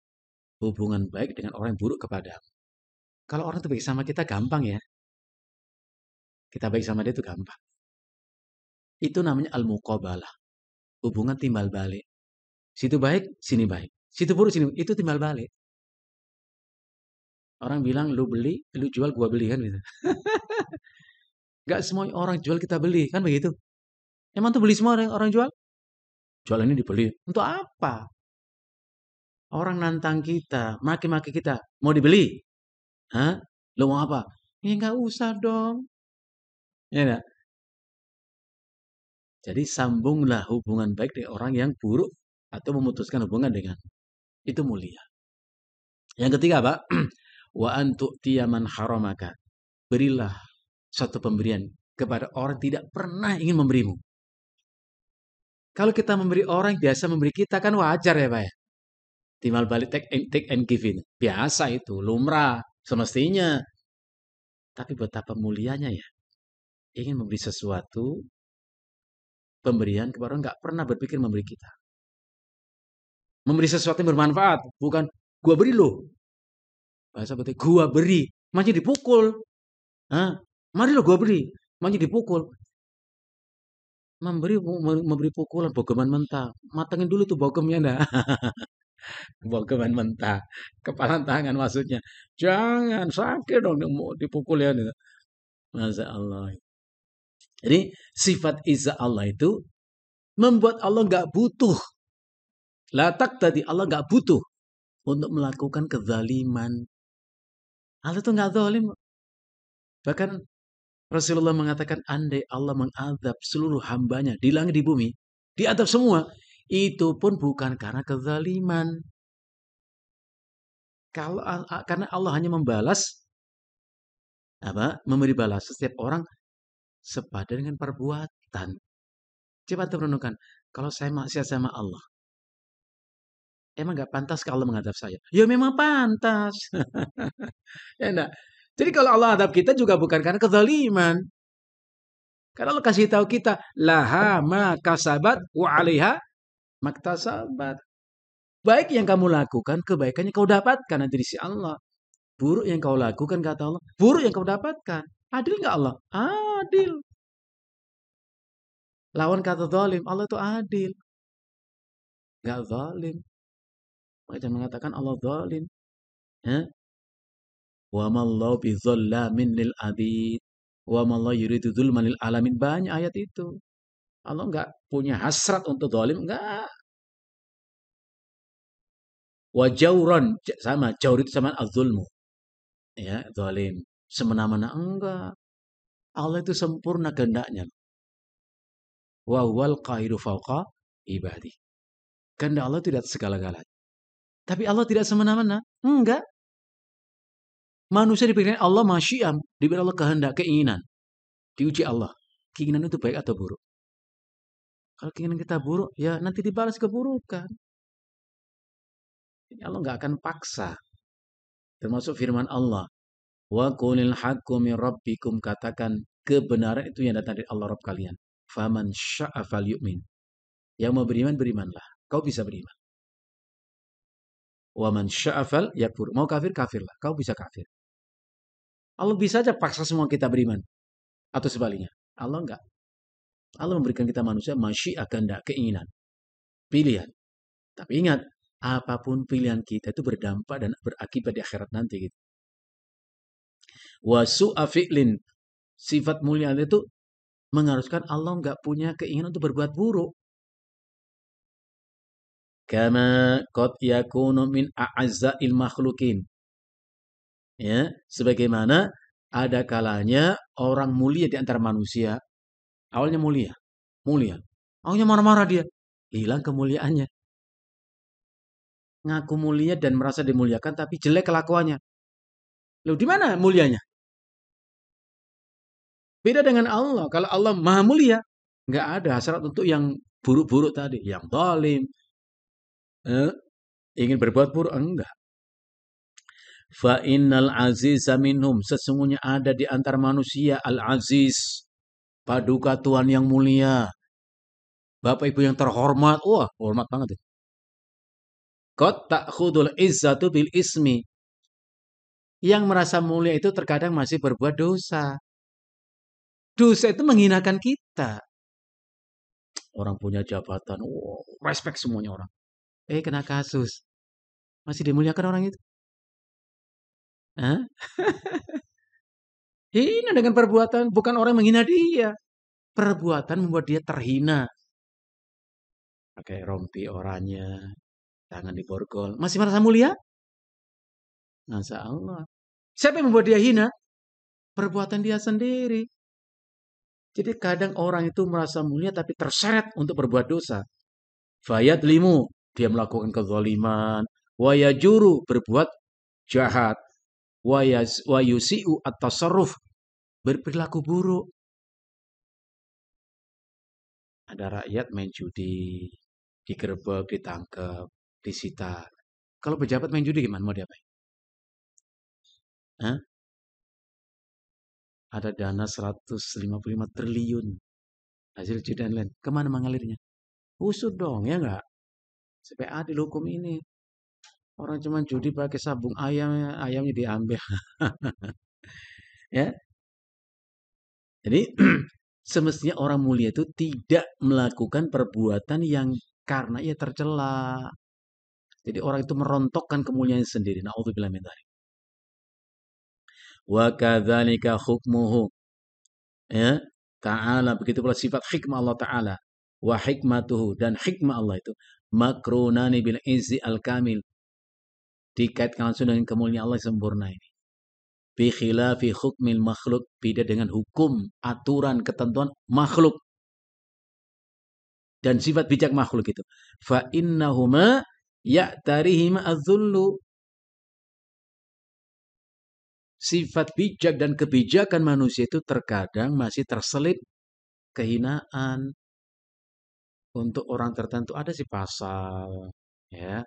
hubungan baik dengan orang yang buruk kepadamu. Kalau orang itu baik sama kita gampang ya. Kita baik sama dia itu gampang. Itu namanya al-muqabalah. Hubungan timbal balik. Situ baik, sini baik. Situ buruk, sini. Itu timbal balik. Orang bilang, lu beli, lu jual, gua beli kan gitu. Gak semua orang jual kita beli, kan begitu. Emang tuh beli semua orang jual? Jual ini dibeli. Untuk apa? Orang nantang kita, maki-maki kita. Mau dibeli? Lu mau apa? Ya gak usah dong. Ya gak? Jadi sambunglah hubungan baik dengan orang yang buruk atau memutuskan hubungan dengan itu mulia. Yang ketiga apa? Wa antu tiyaman haramaka. Berilah satu pemberian kepada orang tidak pernah ingin memberimu. Kalau kita memberi orang biasa memberi kita kan wajar ya Pak ya. Timbal balik take and give in. Biasa itu, lumrah, semestinya. Tapi betapa mulianya ya. Ingin memberi sesuatu, pemberian kepada orang nggak pernah berpikir memberi kita. Memberi sesuatu yang bermanfaat. Bukan, gua beri loh. Bahasa betul, gua beri. Masih dipukul. Mari loh gua beri. Masih dipukul. Memberi pukulan bogeman mentah. Matengin dulu tuh bogemnya dah. Buang keban mentah. Kepala tangan maksudnya. Jangan sakit dong mau dipukul ya. Masya Allah. Jadi sifat izza Allah itu membuat Allah nggak butuh. Latak tadi Allah nggak butuh untuk melakukan kezaliman. Allah itu nggak zalim. Bahkan Rasulullah mengatakan andai Allah mengadab seluruh hambanya di langit di bumi, diadab semua, itu pun bukan karena kezaliman. Karena Allah hanya membalas memberi balas setiap orang sepadan dengan perbuatan. Coba tuh renungkan, kalau saya maksiat sama Allah, emang nggak pantas kalau Allah mengadab saya? Ya memang pantas. Ya enggak? Jadi kalau Allah adab kita juga bukan karena kezaliman. Karena Allah kasih tahu kita, laha ma kasabat wa 'alaiha maktasabat. Baik yang kamu lakukan, kebaikannya kau dapatkan nanti di sisi Allah. Buruk yang kau lakukan, kata Allah, buruk yang kau dapatkan. Adil nggak Allah? Adil. Lawan kata zalim, Allah itu adil. Nggak zalim. Jangan mengatakan Allah zalim. Ya? Wa mallahu bizallamin lil abid. Wa mallahu yuridu dzulman lil alamin. Banyak ayat itu. Allah nggak punya hasrat untuk zalim, nggak. Wa jauran, sama, jaur itu sama az-zulmu. Ya, zalim. Semena-mena enggak. Allah itu sempurna kehendaknya. Wa huwal qahiru fauqa ibadi. Kehendak Allah tidak segala-galanya. Tapi Allah tidak semena-mena. Enggak. Manusia diberikan Allah masyiam, diberi Allah kehendak, keinginan. Diuji Allah. Keinginan itu baik atau buruk? Kalau keinginan kita buruk, ya nanti dibalas keburukan. Jadi Allah nggak akan paksa. Termasuk firman Allah. Wa qulil haqqu min rabbikum, katakan kebenaran itu yang datang dari Allah Rabb kalian. Faman syaa falyu'min. Yang mau beriman, berimanlah. Kau bisa beriman. Wa man syaa falyakfur. Mau kafir, kafirlah. Kau bisa kafir. Allah bisa aja paksa semua kita beriman. Atau sebaliknya. Allah enggak. Allah memberikan kita manusia masyiah, kehendak, keinginan. Pilihan. Tapi ingat, apapun pilihan kita itu berdampak dan berakibat di akhirat nanti gitu. Wa su'a fi'lin. Sifat mulia itu mengharuskan Allah enggak punya keinginan untuk berbuat buruk. Kama qad yakunu min a'azza'il makhlukin. Ya, sebagaimana ada kalanya orang mulia di antara manusia, awalnya mulia, awalnya marah-marah dia, hilang kemuliaannya. Ngaku mulia dan merasa dimuliakan, tapi jelek kelakuannya. Loh, di mana mulianya? Beda dengan Allah. Kalau Allah maha mulia, nggak ada hasrat untuk yang buruk-buruk tadi, yang zalim, ingin berbuat buruk, enggak. Fa innal aziza minhum, sesungguhnya ada di antara manusia al-aziz, paduka Tuhan yang mulia, Bapak Ibu yang terhormat, wah hormat banget ya. Qad ta'khudul izzatu bil ismi, yang merasa mulia itu terkadang masih berbuat dosa. Dosa itu menghinakan kita. Orang punya jabatan, wow, respect semuanya orang. Kena kasus, masih dimuliakan orang itu. Hah? Hina dengan perbuatan, bukan orang menghina dia. Perbuatan membuat dia terhina. Pakai rompi oranye, tangan diborgol, masih merasa mulia? Masya Allah. Siapa yang membuat dia hina? Perbuatan dia sendiri. Jadi kadang orang itu merasa mulia tapi terseret untuk berbuat dosa. Fayad limu, dia melakukan kezaliman. Wayajuru, berbuat jahat. Wayusi'u at-tasarruf, berperilaku buruk. Ada rakyat main judi, digerebek, ditangkap, disita. Kalau pejabat main judi gimana? Mau diapain? Hah? Ada dana 155 triliun hasil judi dan lain. Kemana mengalirnya? Usut dong, ya enggak? Supaya adil hukum ini. Orang cuma judi pakai sabung ayamnya diambil. Ya. Jadi semestinya orang mulia itu tidak melakukan perbuatan yang karena ia tercela. Jadi orang itu merontokkan kemuliaan sendiri. Na'udzubillah min dzalik. Wa kadzalika hukmuhu. Ya, ta'ala, begitu pula sifat hikmah Allah Ta'ala. Wa hikmatuhu, dan hikmah Allah itu makrunani bil izzi al kamil, dikaitkan langsung dengan kemuliaan Allah yang sempurna ini. Bi khilafi hukmil makhluk, beda dengan hukum, aturan, ketentuan makhluk dan sifat bijak makhluk itu. Fa innahuma ya'tarihima az-zullu. Sifat bijak dan kebijakan manusia itu terkadang masih terselip kehinaan. Untuk orang tertentu ada sih pasal, ya.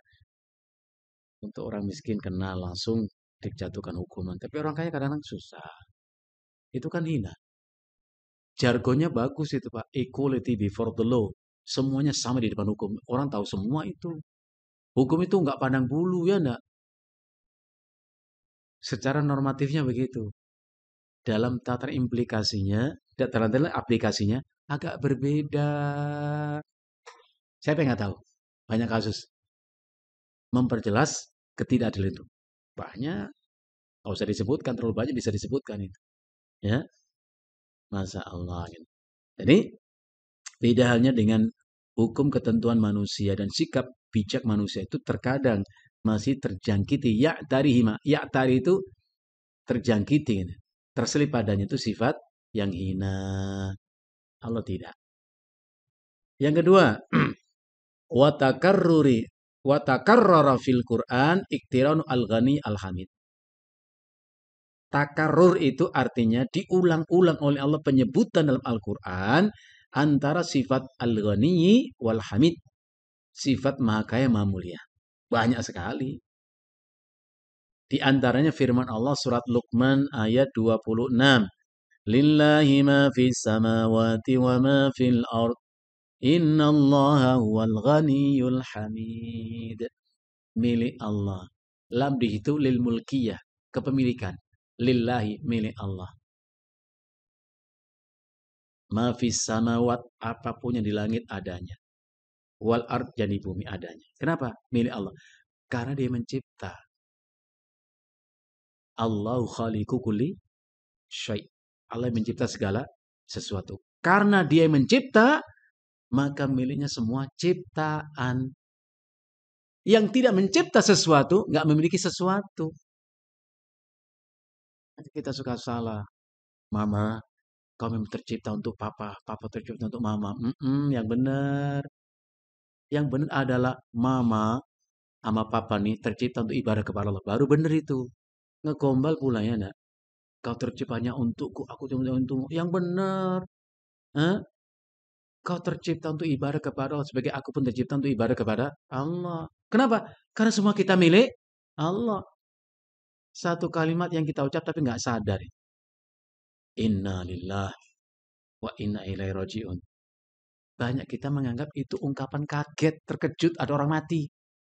Untuk orang miskin kena langsung dijatuhkan hukuman. Tapi orang kaya kadang-kadang susah. Itu kan hina. Jargonnya bagus itu Pak. Equality before the law. Semuanya sama di depan hukum. Orang tahu semua itu. Hukum itu nggak pandang bulu, ya enggak? Secara normatifnya begitu. Dalam tataran implikasinya, dalam tataran aplikasinya agak berbeda. Siapa yang nggak tahu? Banyak kasus. Memperjelas ketidakadilan itu. Banyak. Nggak usah disebutkan, terlalu banyak bisa disebutkan itu. Ya, Masya Allah. Jadi, beda halnya dengan hukum ketentuan manusia dan sikap bijak manusia itu terkadang masih terjangkiti. Ya'tari itu terjangkiti. Terselip padanya itu sifat yang hina. Allah tidak. Yang kedua, watakarrara fil Quran iktiranu al-ghani al-hamid. Takarrur itu artinya diulang-ulang oleh Allah penyebutan dalam Al-Quran antara sifat al-ghani wal-hamid. Sifat maha kaya maha mulia. Banyak sekali. Di antaranya firman Allah surat Luqman ayat 26. Lillahi ma fis samawati wa ma fil ard. Innallaha huwal ghaniyul hamid. Milik Allah. Lam di situ lil mulkiyah, kepemilikan. Lillahi, milik Allah. Ma fis samawat, apapun yang di langit adanya. Wal ard, yang di bumi adanya. Kenapa? Milik Allah. Karena dia mencipta. Allahu khaliqu kulli syai'. Allah mencipta segala sesuatu. Karena dia mencipta, maka miliknya semua ciptaan. Yang tidak mencipta sesuatu, nggak memiliki sesuatu. Kita suka salah. Mama, kau memang tercipta untuk papa. Papa tercipta untuk mama. Yang benar. Yang benar adalah mama sama papa nih tercipta untuk ibadah kepada Allah. Baru benar itu. Ngegombal pula ya nak. Kau terciptanya untukku, aku tercipta untukmu. Yang benar. Kau tercipta untuk ibadah kepada Allah. Sebagai aku pun tercipta untuk ibadah kepada Allah. Kenapa? Karena semua kita milik Allah. Satu kalimat yang kita ucap tapi nggak sadar. Inna lillah wa inna ilaihi raji'un. Banyak kita menganggap itu ungkapan kaget, terkejut ada orang mati.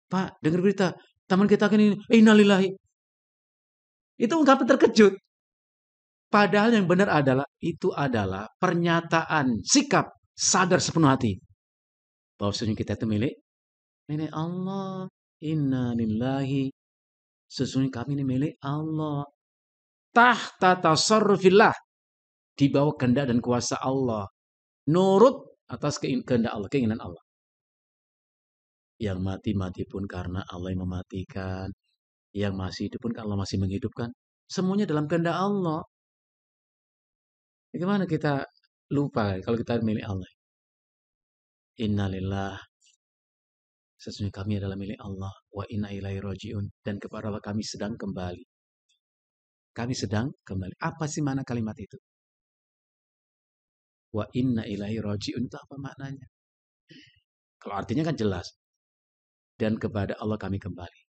Pak, dengar berita, teman kita ini, innalillahi. Itu ungkapan terkejut. Padahal yang benar adalah, itu adalah pernyataan, sikap, sadar sepenuh hati. Bahwasanya kita itu milik Allah. Innalillahi. Sesungguhnya kami ini milik Allah. Tahta tasarrufillah. Di bawah kehendak dan kuasa Allah. Nurut atas kehendak Allah, keinginan Allah. Yang mati-mati pun karena Allah yang mematikan. Yang masih hidup pun karena Allah masih menghidupkan. Semuanya dalam kehendak Allah. Bagaimana kita lupa kalau kita milik Allah? Innalillah. Sesungguhnya kami adalah milik Allah. Wa inna ilaihi raji'un. Dan kepada Allah kami sedang kembali. Kami sedang kembali. Apa sih makna kalimat itu? Wa inna ilaihi raji'un itu apa maknanya? Kalau artinya kan jelas. Dan kepada Allah kami kembali.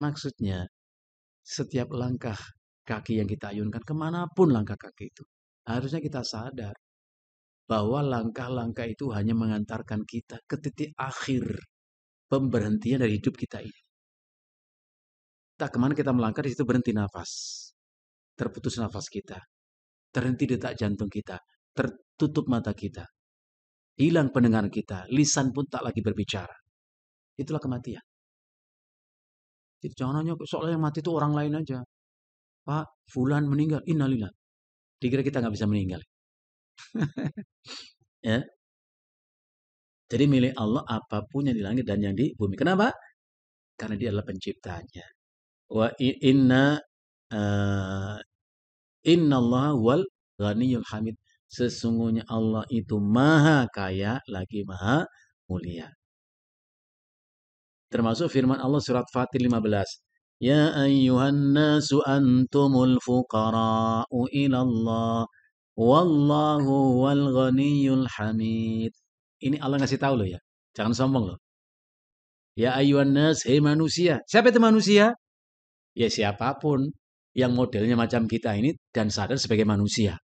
Maksudnya, setiap langkah kaki yang kita ayunkan, kemanapun langkah kaki itu, harusnya kita sadar bahwa langkah-langkah itu hanya mengantarkan kita ke titik akhir pemberhentian dari hidup kita ini. Tak kemana kita melangkah, di situ berhenti nafas. Terputus nafas kita. Terhenti detak jantung kita. Tertutup mata kita. Hilang pendengaran kita. Lisan pun tak lagi berbicara. Itulah kematian. Jadi jangan hanya soalnya yang mati itu orang lain aja. Pak, fulan meninggal, innalillah. Dikira kita nggak bisa meninggal. Ya. Jadi milik Allah apapun yang di langit dan yang di bumi. Kenapa? Karena dia adalah penciptanya. Wa inna Allah wal ghaniyul hamid. Sesungguhnya Allah itu maha kaya lagi maha mulia. Termasuk firman Allah surat Fatir 15. Ya ayyuhan nasu antumul fuqara'u ilallah. Wallahu wal ghaniyul hamid. Ini Allah ngasih tahu loh ya. Jangan sombong loh. Ya ayyuhan nas, hei manusia. Siapa itu manusia? Ya siapapun yang modelnya macam kita ini dan sadar sebagai manusia.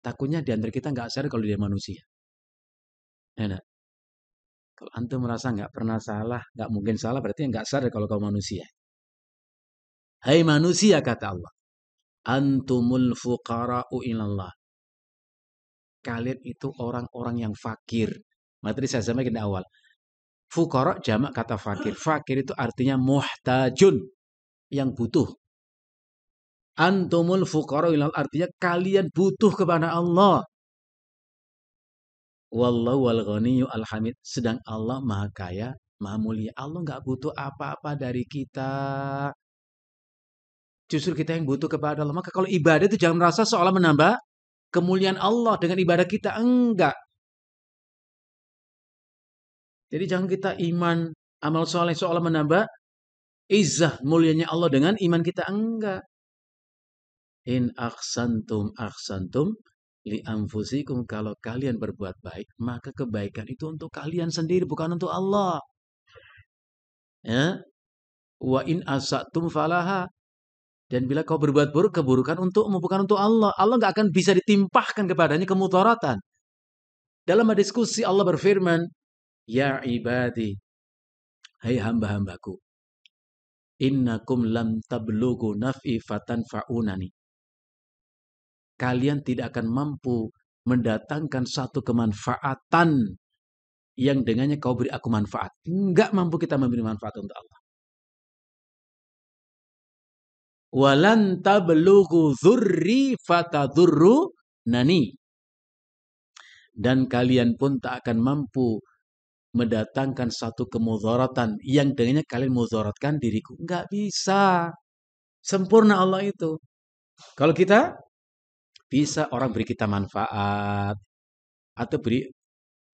Takutnya di antara kita nggak sadar kalau dia manusia. Enak. Kalau antum merasa nggak pernah salah, nggak mungkin salah, berarti nggak sadar kalau kau manusia. Hai manusia, kata Allah. Antumul fuqara'u ilallah. Kalian itu orang-orang yang fakir. Materi saya sampaikan di awal. Fuqara jamak kata fakir. Fakir itu artinya muhtajun. Yang butuh. Antumul fuqara'u ilallah artinya kalian butuh kepada Allah. Wallahu wal ghaniyyu alhamid. Sedang Allah maha kaya, maha mulia. Allah nggak butuh apa-apa dari kita. Justru kita yang butuh kepada Allah. Maka kalau ibadah itu jangan merasa seolah menambah kemuliaan Allah dengan ibadah kita. Enggak. Jadi jangan kita iman, amal soleh seolah menambah izzah mulianya Allah dengan iman kita. Enggak. In aksantum li anfusikum. Kalau kalian berbuat baik, maka kebaikan itu untuk kalian sendiri, bukan untuk Allah. Ya. Wa in asatum falaha. Dan bila kau berbuat buruk, keburukan untukmu, bukan untuk Allah. Allah nggak akan bisa ditimpahkan kepadanya kemudaratan. Dalam diskusi Allah berfirman, ya ibadi, hai hamba-hambaku, innakum lam tablughu naf'i fatanfa'unani. Kalian tidak akan mampu mendatangkan satu kemanfaatan yang dengannya kau beri aku manfaat. Enggak mampu kita memberi manfaat untuk Allah. Walan tablughu dzurri fatadurru nani. Dan kalian pun tak akan mampu mendatangkan satu kemudaratan yang dengannya kalian mudaratkan diriku. Enggak bisa. Sempurna Allah itu. Kalau kita bisa orang beri kita manfaat atau beri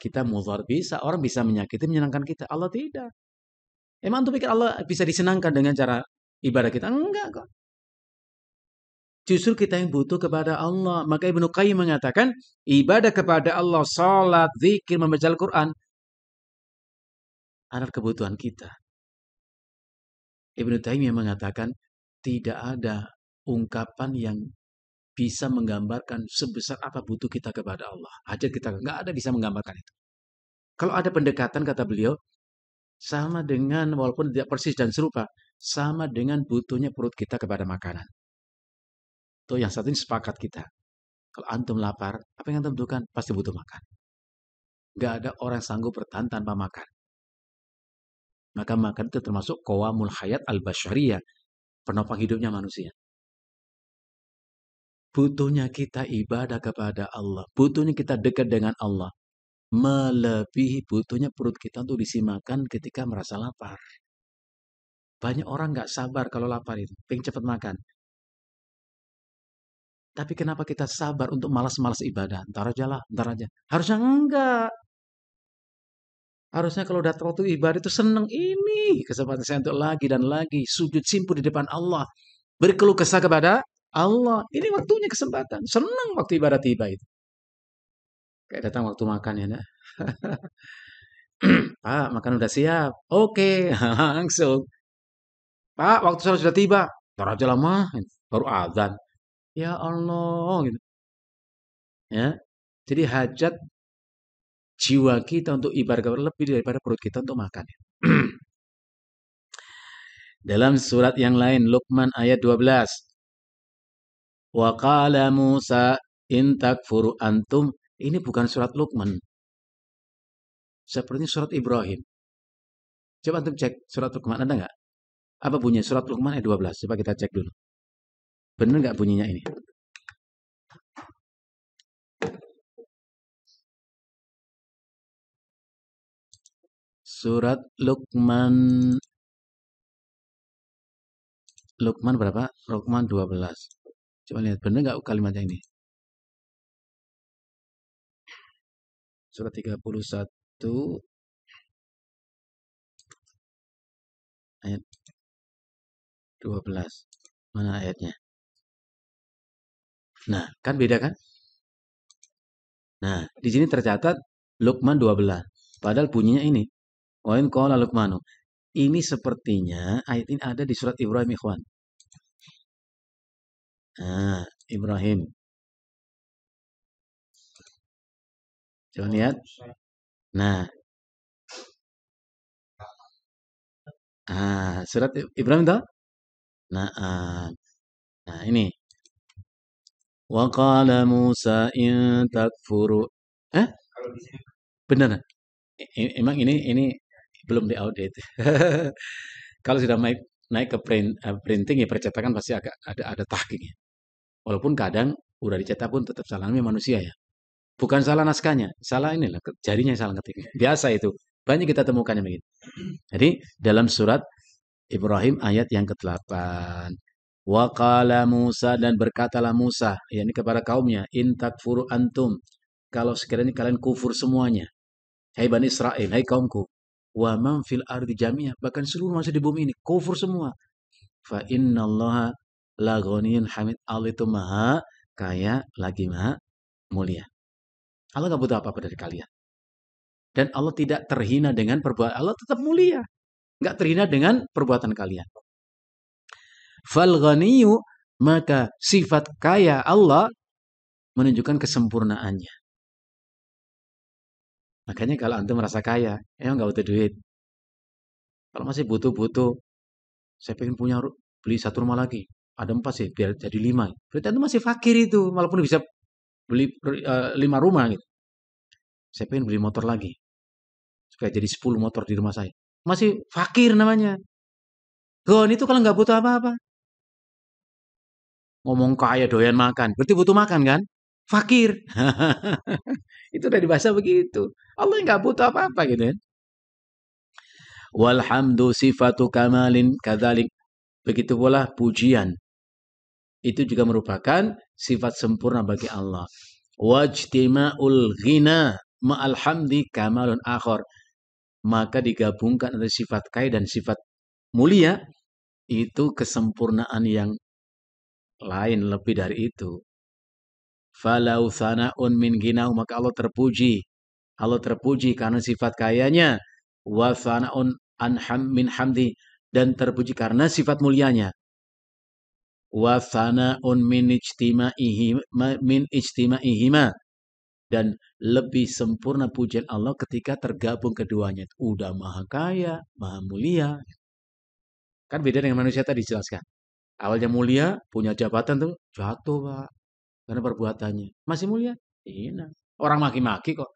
kita mudarat, bisa. Orang bisa menyakiti, menyenangkan kita. Allah tidak. Emang tuh pikir Allah bisa disenangkan dengan cara ibadah kita? Enggak kok. Justru kita yang butuh kepada Allah. Maka Ibnu Qayyim mengatakan, ibadah kepada Allah, salat, zikir, membaca Al-Quran, adalah kebutuhan kita. Ibnu Taimiyah mengatakan, tidak ada ungkapan yang bisa menggambarkan sebesar apa butuh kita kepada Allah. Hajat kita, nggak ada bisa menggambarkan itu. Kalau ada pendekatan, kata beliau, sama dengan, walaupun tidak persis dan serupa, sama dengan butuhnya perut kita kepada makanan. Tuh yang satu ini sepakat kita. Kalau antum lapar, apa yang antum butuhkan? Pasti butuh makan. Gak ada orang sanggup bertahan tanpa makan. Maka makan itu termasuk qawamul hayat al-basyariyah. Penopang hidupnya manusia. Butuhnya kita ibadah kepada Allah. Butuhnya kita dekat dengan Allah. Melebihi butuhnya perut kita untuk diisi makan ketika merasa lapar. Banyak orang gak sabar kalau lapar itu. Pengen cepat makan. Tapi kenapa kita sabar untuk malas-malas ibadah? Ntar aja lah, ntar aja. Harusnya enggak. Harusnya kalau udah waktu ibadah itu seneng. Ini kesempatan saya untuk lagi dan lagi. Sujud simpul di depan Allah. Berkeluh kesah kepada Allah. Ini waktunya kesempatan. Senang waktu ibadah tiba itu. Kayak datang waktu makan ya. Nah. Pak, makan udah siap. Oke, langsung. Pak, waktu sholat sudah tiba. Ntar aja lama. Baru azan. Ya Allah. Gitu. Ya. Jadi hajat jiwa kita untuk ibadah lebih daripada perut kita untuk makan. Dalam surat yang lain, Luqman ayat 12. Wa qala Musa in takfuru antum. Ini bukan surat Luqman. Seperti surat Ibrahim. Coba antum cek surat Luqman, ada nggak? Apa bunyinya? Surat Luqman ayat 12. Coba kita cek dulu. Benar nggak bunyinya ini? Surat Luqman. Luqman berapa? Luqman 12. Coba lihat, benar nggak kalimatnya ini? Surat 31 ayat 12. Mana ayatnya? Nah, kan beda kan? Nah, di sini tercatat Luqman 12. Padahal bunyinya ini. Wa in qala Luqmanu. Ini sepertinya ayat ini ada di surat Ibrahim, ikhwan. Nah, Ibrahim. Coba lihat. Nah, surat Ibrahim toh? Nah, nah ini. Wa qala Musa in takfuru. Eh? Benar. Emang ini belum diaudit. Kalau sudah naik ke printing ya percetakan pasti agak ada tahqiqnya. Walaupun kadang udah dicetak pun tetap salah, namanya manusia ya. Bukan salah naskahnya, salah inilah jarinya yang salah ketik. Biasa itu. Banyak kita temukannya begitu. Jadi dalam surat Ibrahim ayat yang ke-8. Wa qala Musa, dan berkatalah Musa, yakni kepada kaumnya, in takfuru antum, kalau sekiranya kalian kufur semuanya. Hai Bani Israel, hai kaumku. Wa man fil ardi jami'ah, bahkan seluruh manusia di bumi ini kufur semua. Fa innallaha la ghaniyun hamid. Allah itu maha kaya lagi maha mulia. Allah nggak butuh apa-apa dari kalian. Dan Allah tidak terhina dengan perbuatan. Allah tetap mulia. Nggak terhina dengan perbuatan kalian. Fal ghaniyu, maka sifat kaya Allah menunjukkan kesempurnaannya. Makanya kalau antum merasa kaya, emang nggak butuh duit. Kalau masih butuh-butuh, saya pengen punya beli 1 rumah lagi. Ada 4 sih, biar jadi 5. Berarti antum masih fakir itu, walaupun bisa beli 5 rumah gitu. Saya pengen beli motor lagi, supaya jadi 10 motor di rumah saya. Masih fakir namanya. Gon itu kalau nggak butuh apa-apa. Ngomong kaya doyan makan, berarti butuh makan kan? Fakir. Itu udah dibahasa begitu. Allah nggak butuh apa-apa gitu kan. Walhamdu sifatu kamalin kadzalik. Begitu pula pujian. Itu juga merupakan sifat sempurna bagi Allah. Wajtima'ul ghina ma'al hamdi kamalun akhar. Maka digabungkan antara sifat kaya dan sifat mulia, itu kesempurnaan yang lain lebih dari itu. Falau thana'un min ghinahu, maka Allah terpuji. Allah terpuji karena sifat kayanya. Wa thana'un min hamdi, dan terpuji karena sifat mulianya. Wa thana'un min ijtima'ihima, dan lebih sempurna pujian Allah ketika tergabung keduanya. Udah maha kaya, maha mulia. Kan beda dengan manusia tadi dijelaskan. Awalnya mulia, punya jabatan tuh jatuh, Pak. Karena perbuatannya. Masih mulia? Iya. Orang maki-maki kok.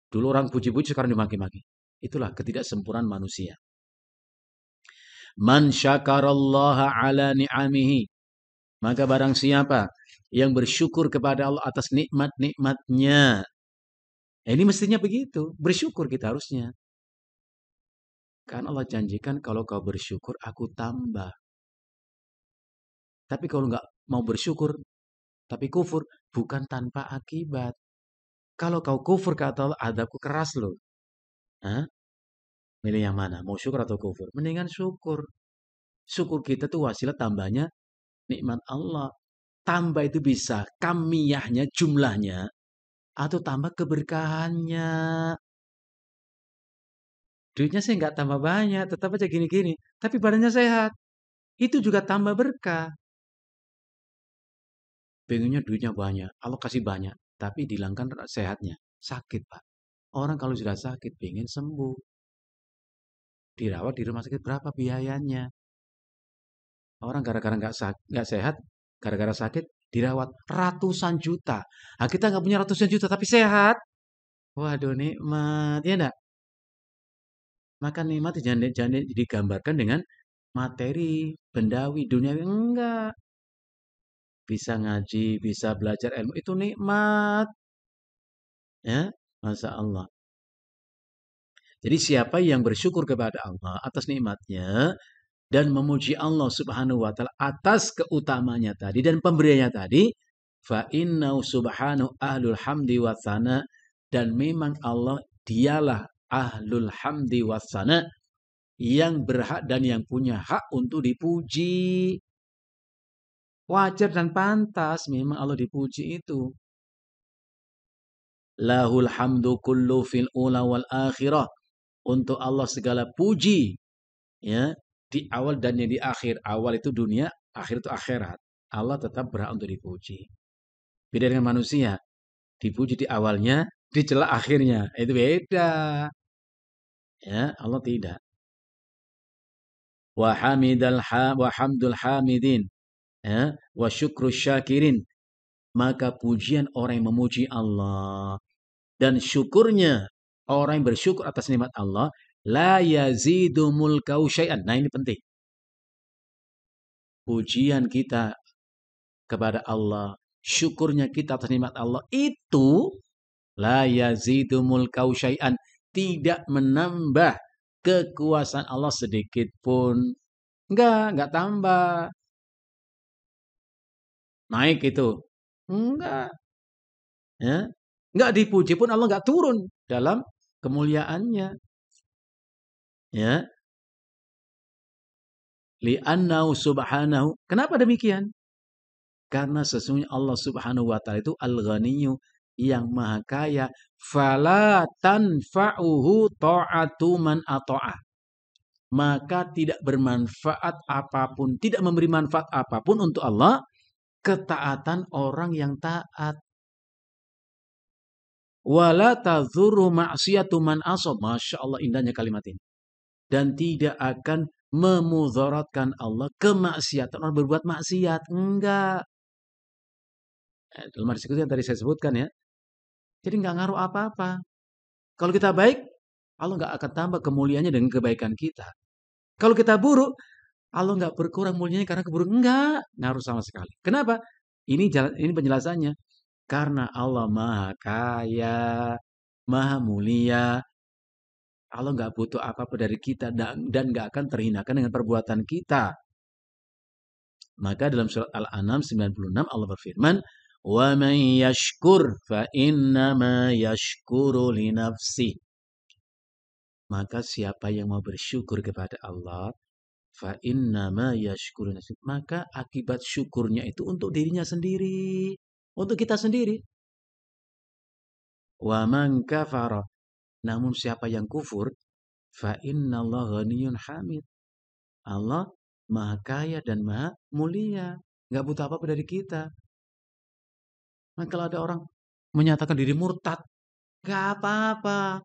Dulu orang puji-puji, sekarang dimaki-maki. Itulah ketidaksempurnaan manusia. Man syakarallaha ala ni'amihi, maka barang siapa yang bersyukur kepada Allah atas nikmat-nikmatnya. Ini mestinya begitu. Bersyukur kita harusnya. Karena Allah janjikan kalau kau bersyukur, aku tambah. Tapi kalau nggak mau bersyukur, tapi kufur, bukan tanpa akibat. Kalau kau kufur, kata Allah, adabku keras loh. Hah? Milih yang mana? Mau syukur atau kufur? Mendingan syukur. Syukur kita tuh wasilah tambahnya nikmat Allah. Tambah itu bisa kamiyahnya, jumlahnya, atau tambah keberkahannya. Duitnya saya nggak tambah banyak, tetap aja gini-gini. Tapi badannya sehat. Itu juga tambah berkah. Pengennya duitnya banyak, Allah kasih banyak. Tapi dihilangkan sehatnya. Sakit, Pak. Orang kalau sudah sakit, pengen sembuh. Dirawat di rumah sakit, berapa biayanya? Orang gara-gara nggak sehat, gara-gara sakit, dirawat ratusan juta. Nah, kita nggak punya ratusan juta, tapi sehat. Waduh, nikmat. Ya enggak? Maka nikmat jangan digambarkan dengan materi, bendawi, duniawi. Enggak. Bisa ngaji, bisa belajar ilmu. Itu nikmat. Ya, Masya Allah. Jadi siapa yang bersyukur kepada Allah atas nikmatnya dan memuji Allah Subhanahu wa taala atas keutamanya tadi dan pemberiannya tadi, fa innahu subhanahu ahlul hamdi wa tsana, dan memang Allah dialah ahlul hamdi wa tsana, yang berhak dan yang punya hak untuk dipuji. Wajar dan pantas memang Allah dipuji itu. Lahul hamdu kullu fil ula wal akhirah. Untuk Allah segala puji, ya, di awal dan yang di akhir. Awal itu dunia, akhir itu akhirat. Allah tetap berhak untuk dipuji. Beda dengan manusia, dipuji di awalnya, dicela akhirnya. Itu beda. Ya, Allah tidak. Wa hamdul hamidin, ya, wa syukru syakirin. Maka pujian orang yang memuji Allah dan syukurnya orang yang bersyukur atas nikmat Allah, la yazidu mulkau syai'an. Nah, ini penting. Pujian kita kepada Allah, syukurnya kita atas nikmat Allah itu la yazidu mulkau syai'an, tidak menambah kekuasaan Allah sedikit pun. Enggak tambah. Naik itu. Enggak. Ya. Enggak dipuji pun Allah enggak turun dalam kemuliaannya. Ya. Li'annahu subhanahu. Kenapa demikian? Karena sesungguhnya Allah Subhanahu wa taala itu al-ghaniyyu, yang maha kaya, fala tanfa'uhu ta'atu man ata'ah. Maka tidak bermanfaat apapun, tidak memberi manfaat apapun untuk Allah ketaatan orang yang taat. Wala tadhurru ma'siyatu man asab. Masya Allah, indahnya kalimat ini. Dan tidak akan memudaratkan Allah kemaksiatan orang berbuat maksiat. Enggak. Dalam hadis yang tadi saya sebutkan, ya. Jadi nggak ngaruh apa-apa. Kalau kita baik, Allah nggak akan tambah kemuliaannya dengan kebaikan kita. Kalau kita buruk, Allah nggak berkurang mulianya karena keburukan. Enggak ngaruh sama sekali. Kenapa? Ini penjelasannya. Karena Allah maha kaya, maha mulia. Allah nggak butuh apa-apa dari kita dan nggak akan terhinakan dengan perbuatan kita. Maka dalam surat Al-An'am 96 Allah berfirman, "Wa man yashkur fa innama yashkuru li nafsi." Maka siapa yang mau bersyukur kepada Allah, fa innama yashkuru li nafsi, maka akibat syukurnya itu untuk dirinya sendiri, untuk kita sendiri. Wa man kafara, namun siapa yang kufur, fa innallaha ghaniyyun hamid. Allah maha kaya dan maha mulia, nggak butuh apa-apa dari kita. Nah, kalau ada orang menyatakan diri murtad, nggak apa-apa.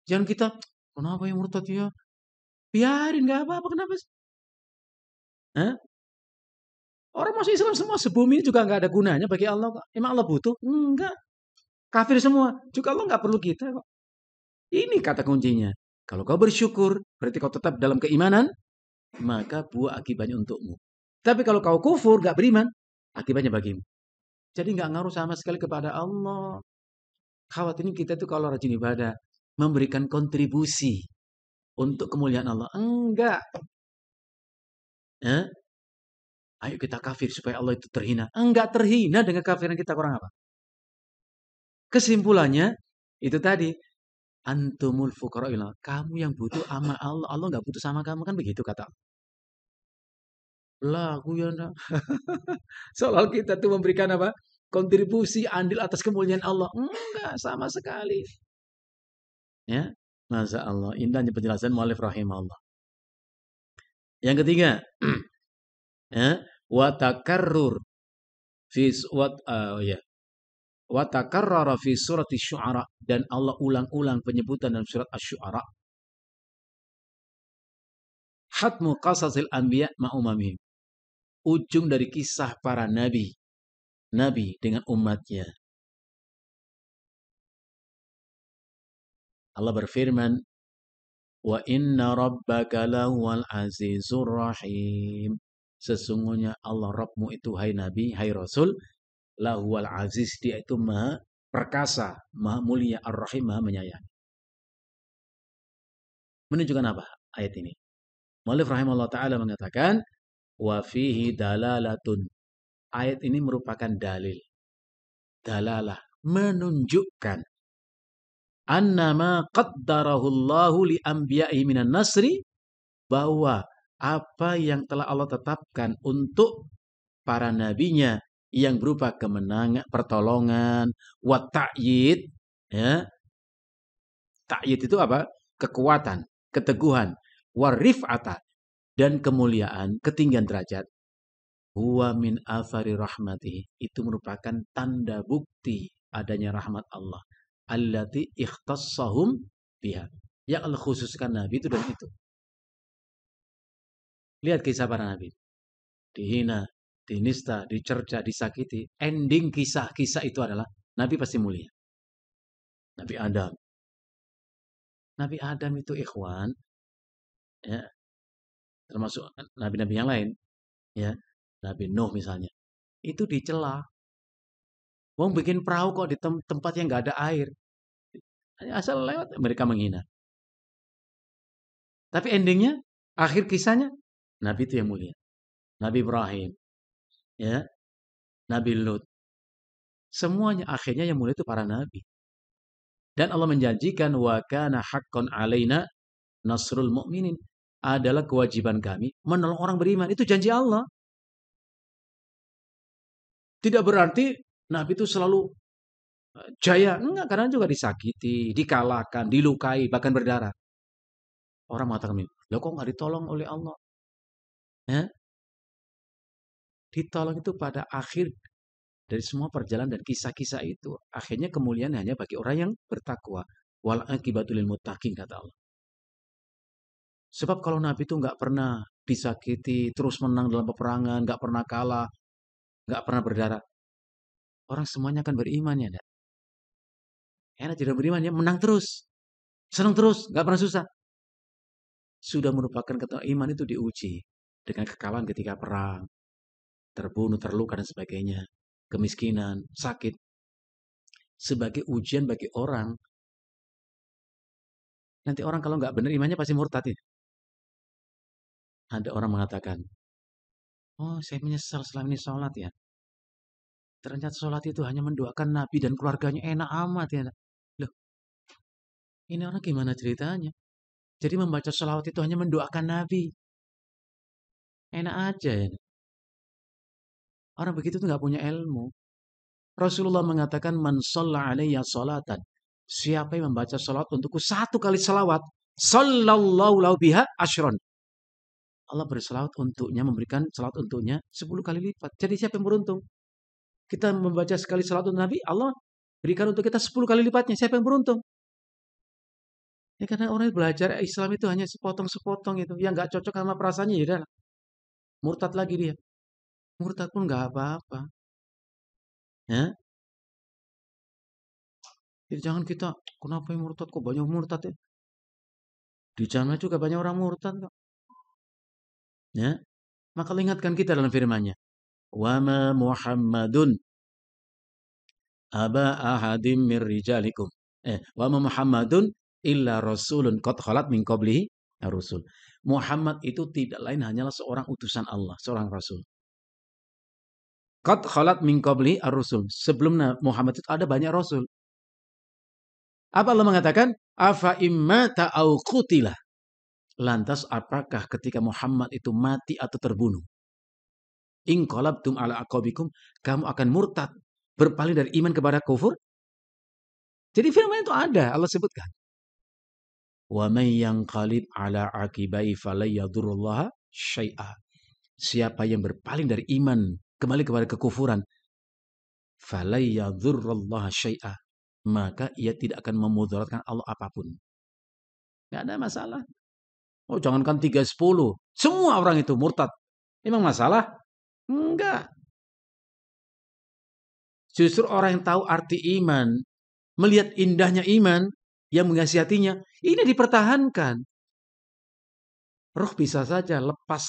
Jangan kita, kenapa yang murtad ya? Biarin, nggak apa-apa. Kenapa sih? Hah? Orang masuk Islam semua sebumi ini juga nggak ada gunanya bagi Allah. Emang Allah butuh? Enggak. Kafir semua. Juga Allah nggak perlu kita kok. Ini kata kuncinya. Kalau kau bersyukur, berarti kau tetap dalam keimanan, maka buah akibatnya untukmu. Tapi kalau kau kufur, nggak beriman, akibatnya bagimu. Jadi nggak ngaruh sama sekali kepada Allah. Khawatirnya kita tuh kalau rajin ibadah, memberikan kontribusi untuk kemuliaan Allah. Enggak. Ya? Ayo kita kafir supaya Allah itu terhina. Enggak terhina dengan kafiran kita, kurang apa? Kesimpulannya, itu tadi. Antumul fuqara'ila. Kamu yang butuh sama Allah. Allah nggak butuh sama kamu. Kan begitu kata Allah. Lah, aku ya enggak. Soal kita tuh memberikan apa? Kontribusi, andil atas kemuliaan Allah. Enggak, sama sekali. Ya, Masya Allah. Indahnya penjelasan mu'allif rahimahullah. Yang ketiga, ya, wa takarrur fi wa takarrara fi surati Syu'ara, dan Allah ulang-ulang penyebutan dalam surat Asy-Syu'ara. Hatmu qasasil anbiya ma'umamihim. Ujung dari kisah para nabi dengan umatnya. Allah berfirman, Wa inna rabbaka lahuwal azizur rahim. Sesungguhnya Allah Rabbmu itu, hai Nabi, hai Rasul, lahuwal aziz, dia itu maha perkasa, maha mulia, ar-rahim, maha menyayang. Menunjukkan apa ayat ini? Mu'allif rahimahullah ta'ala mengatakan, wa fihi dalalatun. Ayat ini merupakan dalil. Dalalah, menunjukkan annama qaddarahullahu li anbiya'i minan nasri, bahwa apa yang telah Allah tetapkan untuk para nabinya yang berupa kemenangan, pertolongan, wa ta'yid, ya. Ta'yid itu apa? Kekuatan, keteguhan, wa rif'ata, dan kemuliaan, ketinggian derajat. Huwa min athari rahmatihi, itu merupakan tanda bukti adanya rahmat Allah. Allati ikhtassahum biha, yang Allah khususkan Nabi itu dan itu. Lihat kisah para Nabi. Dihina, dinista, dicerca, disakiti. Ending kisah-kisah itu adalah Nabi pasti mulia. Nabi Adam. Nabi Adam itu ikhwan, ya, termasuk nabi-nabi yang lain, ya, Nabi Nuh misalnya, itu dicela. Wong bikin perahu kok di tempat yang nggak ada air, asal lewat mereka menghina. Tapi endingnya, akhir kisahnya, Nabi itu yang mulia. Nabi Ibrahim, ya, Nabi Lut, semuanya akhirnya yang mulia itu para nabi. Dan Allah menjanjikan, wa kana haqqan alaina nasrul mu'minin, adalah kewajiban kami menolong orang beriman. Itu janji Allah. Tidak berarti Nabi itu selalu jaya. Enggak, kadang juga disakiti, dikalahkan, dilukai, bahkan berdarah. Orang mengatakan, loh kok nggak ditolong oleh Allah? Ya? Ditolong itu pada akhir dari semua perjalanan dan kisah-kisah itu. Akhirnya kemuliaan hanya bagi orang yang bertakwa. Wal akibatul lil muttaqin, kata Allah. Sebab kalau Nabi itu nggak pernah disakiti, terus menang dalam peperangan, nggak pernah kalah, nggak pernah berdarah, orang semuanya akan beriman, ya. Enak tidak beriman, ya, menang terus, senang terus, nggak pernah susah. Sudah merupakan iman itu diuji dengan kekalahan ketika perang, terbunuh, terluka, dan sebagainya, kemiskinan, sakit, sebagai ujian bagi orang. Nanti orang kalau nggak benar imannya pasti murtad. Ada orang mengatakan, oh saya menyesal selama ini sholat, ya. Ternyata sholat itu hanya mendoakan Nabi dan keluarganya, enak amat, ya. Loh, ini orang gimana ceritanya? Jadi membaca sholawat itu hanya mendoakan Nabi. Enak aja, ya. Orang begitu tuh nggak punya ilmu. Rasulullah mengatakan, man shalla alayya sholatan, siapa yang membaca sholawat untukku satu kali sholawat, sallallahu lahu biha asyron, Allah berselawat untuknya, memberikan selawat untuknya 10 kali lipat. Jadi siapa yang beruntung? Kita membaca sekali selawat untuk Nabi, Allah berikan untuk kita 10 kali lipatnya. Siapa yang beruntung? Ya karena orang belajar Islam itu hanya sepotong-sepotong itu. Yang nggak cocok sama perasaannya, ya udah. Murtad lagi dia. Murtad pun nggak apa-apa. Ya. Jadi jangan kita, kenapa yang murtad, kok banyak murtad, ya? Di sana juga banyak orang murtad kok. Ya. Maka ingatkan kita dalam firman-Nya. Wa ma Muhammadun aba ahadim mir rijalikum. Wa ma Muhammadun illa rasulun qad khalat min qablihi ar-rusul. Muhammad itu tidak lain hanyalah seorang utusan Allah, seorang rasul. Qad khalat min qablihi ar-rusul. Sebelum Muhammad itu ada banyak rasul. Apa Allah mengatakan? Afa immata au qutila. Lantas apakah ketika Muhammad itu mati atau terbunuh? In qalabtum ala aqabikum, kamu akan murtad, berpaling dari iman kepada kufur? Jadi firman itu ada, Allah sebutkan. Wa may yanqalib ala aqibai falay yadurullaha syai'a. Siapa yang berpaling dari iman kembali kepada kekufuran, falay yadurullaha syai'a, maka ia tidak akan memudaratkan Allah apapun. Enggak ada masalah. Oh, jangankan 3-10, semua orang itu murtad. Memang masalah? Enggak. Justru orang yang tahu arti iman, melihat indahnya iman, yang mengasihi hatinya, ini dipertahankan. Roh bisa saja lepas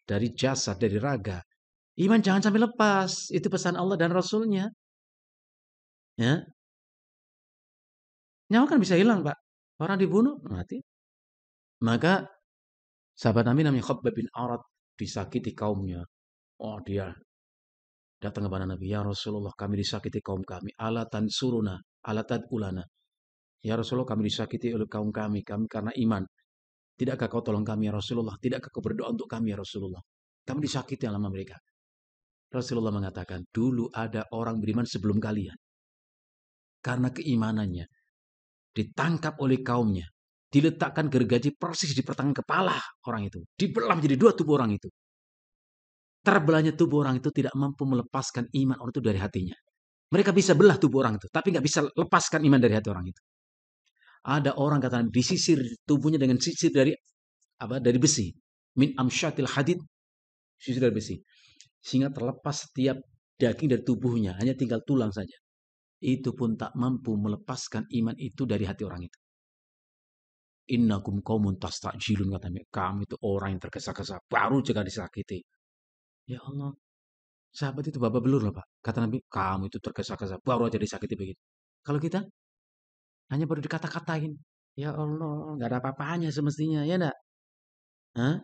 dari jasad, dari raga. Iman jangan sampai lepas. Itu pesan Allah dan Rasulnya. Ya, nyawa kan bisa hilang, Pak. Orang dibunuh, mati. Maka sahabat Nabi namanya Khabbab bin Arat disakiti kaumnya. Oh, dia datang kepada Nabi, ya Rasulullah, kami disakiti kaum kami. Ala tansuruna, ala tad'ulana. Ya Rasulullah, kami disakiti oleh kaum kami karena iman. Tidakkah kau tolong kami ya Rasulullah? Tidakkah kau berdoa untuk kami ya Rasulullah? Kami disakiti oleh mereka. Rasulullah mengatakan, dulu ada orang beriman sebelum kalian. Karena keimanannya, ditangkap oleh kaumnya. Diletakkan gergaji persis di pertengahan kepala orang itu. Dibelah menjadi dua tubuh orang itu. Terbelahnya tubuh orang itu tidak mampu melepaskan iman orang itu dari hatinya. Mereka bisa belah tubuh orang itu, tapi nggak bisa lepaskan iman dari hati orang itu. Ada orang kata disisir tubuhnya dengan sisir dari besi. Min amsyatil hadid, sisir dari besi. Sehingga terlepas setiap daging dari tubuhnya, hanya tinggal tulang saja. Itu pun tak mampu melepaskan iman itu dari hati orang itu. Innakum qaumun tastajilun, katanya. Kamu itu orang yang tergesa-gesa, baru juga disakiti. Ya Allah, sahabat itu babak belur loh Pak. Kata Nabi, kamu itu tergesa-gesa, baru aja disakiti begitu. Kalau kita hanya baru dikata-katain. Ya Allah, nggak ada apa-apanya semestinya, ya enggak? Hah?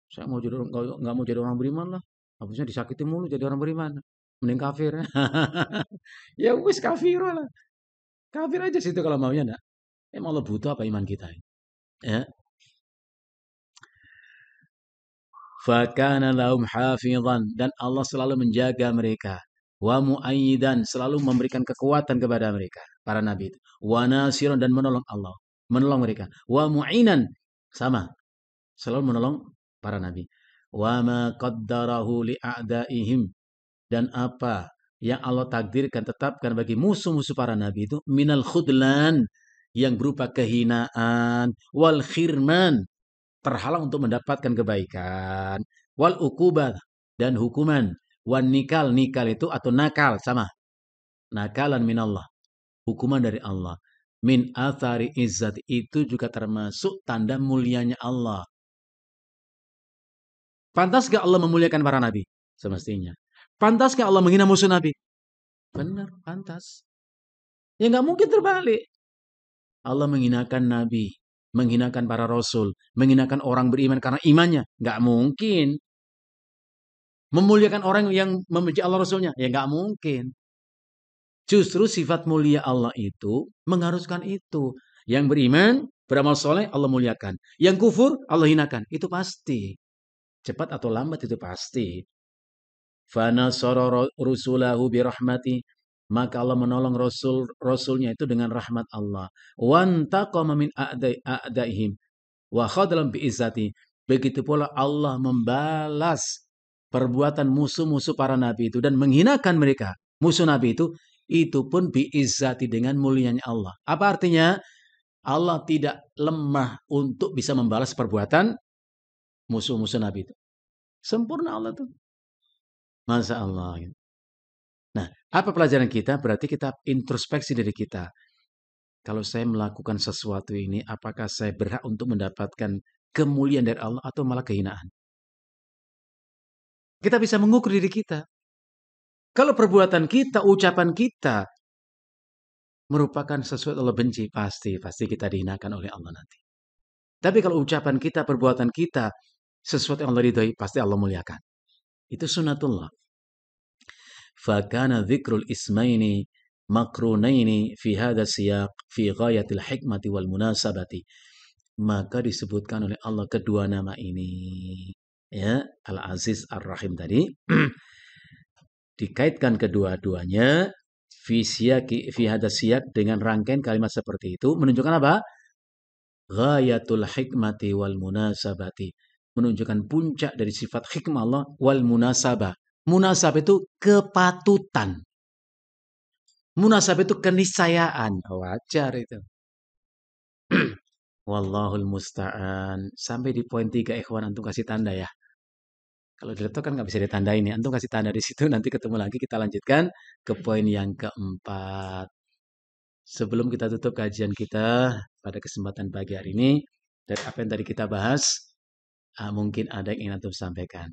Saya mau jadi nggak mau jadi orang beriman lah. Habisnya disakiti mulu jadi orang beriman. Mending kafir. Ya wis kafir lah. Kafir aja situ kalau maunya enggak. Emang Allah butuh apa iman kita? Ya. Fakana lahum hafizan, dan Allah selalu menjaga mereka. Wa muayyidan, selalu memberikan kekuatan kepada mereka, para nabi itu. Wa nasiran, dan menolong Allah, menolong mereka. Wa mu'inan, sama, selalu menolong para nabi. Wa ma qaddarahu li'a'daihim, dan apa yang Allah takdirkan, tetapkan bagi musuh-musuh para nabi itu, minal khudlan, yang berupa kehinaan, wal khirman, terhalang untuk mendapatkan kebaikan, wal uqubah, dan hukuman, wan nikal, nikal itu atau nakal, sama, nakalan minallah, hukuman dari Allah. Min athari izzat, itu juga termasuk tanda mulianya Allah. Pantas gak Allah memuliakan para nabi? Semestinya. Pantas gak Allah menghina musuh nabi? Benar, pantas. Ya gak mungkin terbalik. Allah menghinakan nabi, menghinakan para rasul, menghinakan orang beriman karena imannya. Nggak mungkin. Memuliakan orang yang membenci Allah Rasulnya. Ya nggak mungkin. Justru sifat mulia Allah itu mengharuskan itu. Yang beriman, beramal soleh, Allah muliakan. Yang kufur, Allah hinakan. Itu pasti. Cepat atau lambat itu pasti. Fanasara rusulahu birahmati, maka Allah menolong rasulnya itu dengan rahmat Allah. Wantaqama min a'daihim wa khadalam bi'izzati. Begitu pula Allah membalas perbuatan musuh-musuh para nabi itu dan menghinakan mereka. Musuh nabi itu pun bi'izzati, dengan mulianya Allah. Apa artinya? Allah tidak lemah untuk bisa membalas perbuatan musuh-musuh nabi itu. Sempurna Allah itu. Masya Allah. Nah, apa pelajaran kita? Berarti kita introspeksi diri kita. Kalau saya melakukan sesuatu ini, apakah saya berhak untuk mendapatkan kemuliaan dari Allah atau malah kehinaan? Kita bisa mengukur diri kita. Kalau perbuatan kita, ucapan kita merupakan sesuatu Allah benci, pasti kita dihinakan oleh Allah nanti. Tapi kalau ucapan kita, perbuatan kita sesuatu yang Allah ridhoi, pasti Allah muliakan. Itu sunnatullah. Fakana dzikrul ismaini makrunaini fi hadha siyaq fi ghayatil hikmati wal munasabati. Maka disebutkan oleh Allah kedua nama ini, ya, Al-Aziz Ar-Rahim tadi, dikaitkan kedua-duanya fi hadha siyaq, dengan rangkaian kalimat seperti itu, menunjukkan apa? Ghayatul hikmati wal munasabati, menunjukkan puncak dari sifat hikmah Allah, wal munasabah. Munasabah itu kepatutan. Munasabah itu keniscayaan. Wajar itu. Wallahul musta'an. Sampai di poin 3, ikhwan, antum kasih tanda ya. Kalau di laptop kan nggak bisa ditandain ya. Antum kasih tanda di situ, nanti ketemu lagi, kita lanjutkan ke poin yang keempat. Sebelum kita tutup kajian kita pada kesempatan pagi hari ini, dari apa yang tadi kita bahas, mungkin ada yang ingin antum sampaikan.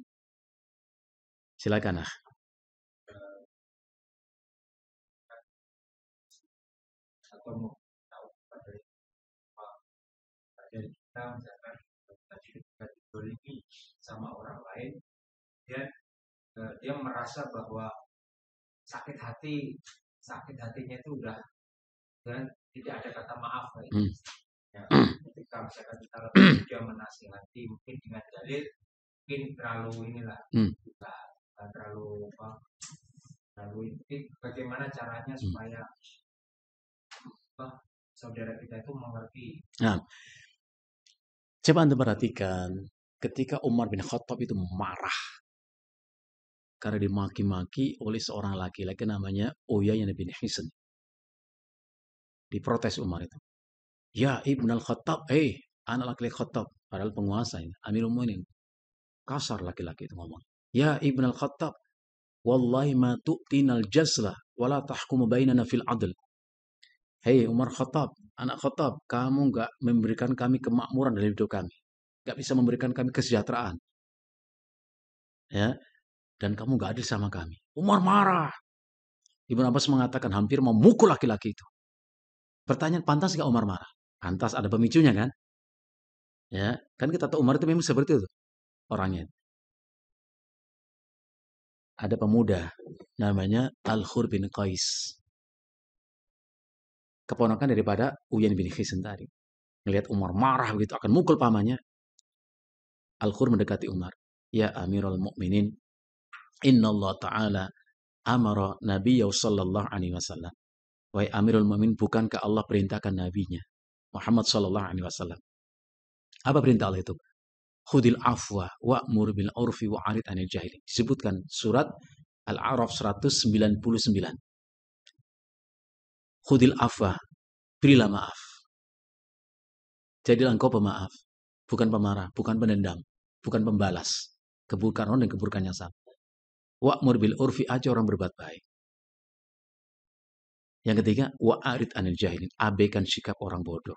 Silakan. Atau mau tahu dari kita misalkan kita dizalimi sama orang lain, dia merasa bahwa sakit hatinya itu udah dan tidak ada kata maaf lagi. Ya, ketika misalkan kita dia menasihati mungkin dengan dalil mungkin terlalu terlalu ini, bagaimana caranya supaya saudara kita itu mengerti. Nah, coba Anda perhatikan ketika Umar bin Khattab itu marah karena dimaki-maki oleh seorang laki-laki namanya Uyainah bin Hisn. Diprotes Umar itu. Ya Ibn al-Khattab, anak laki-laki Khattab, padahal penguasa ini, Amirul Mu'minin. Kasar laki-laki itu ngomong. Ya Ibn al-Khattab, wallahi ma tu'tinal jazla wala tahkumu bainana fil adl. Hei Umar Khattab, anak Khattab, kamu enggak memberikan kami kemakmuran dalam hidup kami. Enggak bisa memberikan kami kesejahteraan. Ya, dan kamu enggak adil sama kami. Umar marah. Ibn Abbas mengatakan hampir memukul laki-laki itu. Pertanyaan, pantas enggak Umar marah? Pantas, ada pemicunya kan? Ya, kan kita tahu Umar itu memang seperti itu orangnya. Ada pemuda namanya Al-Khur bin Qais. Keponakan daripada Uyain bin Hisn tadi. Melihat Umar marah begitu akan mukul pamannya. Al-Khur mendekati Umar. Ya Amirul Mukminin, Inna Allah Ta'ala amara Nabiya sallallahu alaihi wasallam. Wahai Amirul Mukminin, bukankah Allah perintahkan nabinya Muhammad sallallahu alaihi wasallam? Apa perintah Allah itu? Khudil afwa wa'mur bil urfi wa'arid anil jahilin. Disebutkan surat Al-A'raf 199. Khudil afwa, berilah maaf. Jadilah engkau pemaaf, bukan pemarah, bukan pendendam, bukan pembalas keburukan orang dan keburukan yang sama. Wa'mur bil urfi, aja orang berbuat baik. Yang ketiga, wa'arid anil jahilin, abaikan sikap orang bodoh.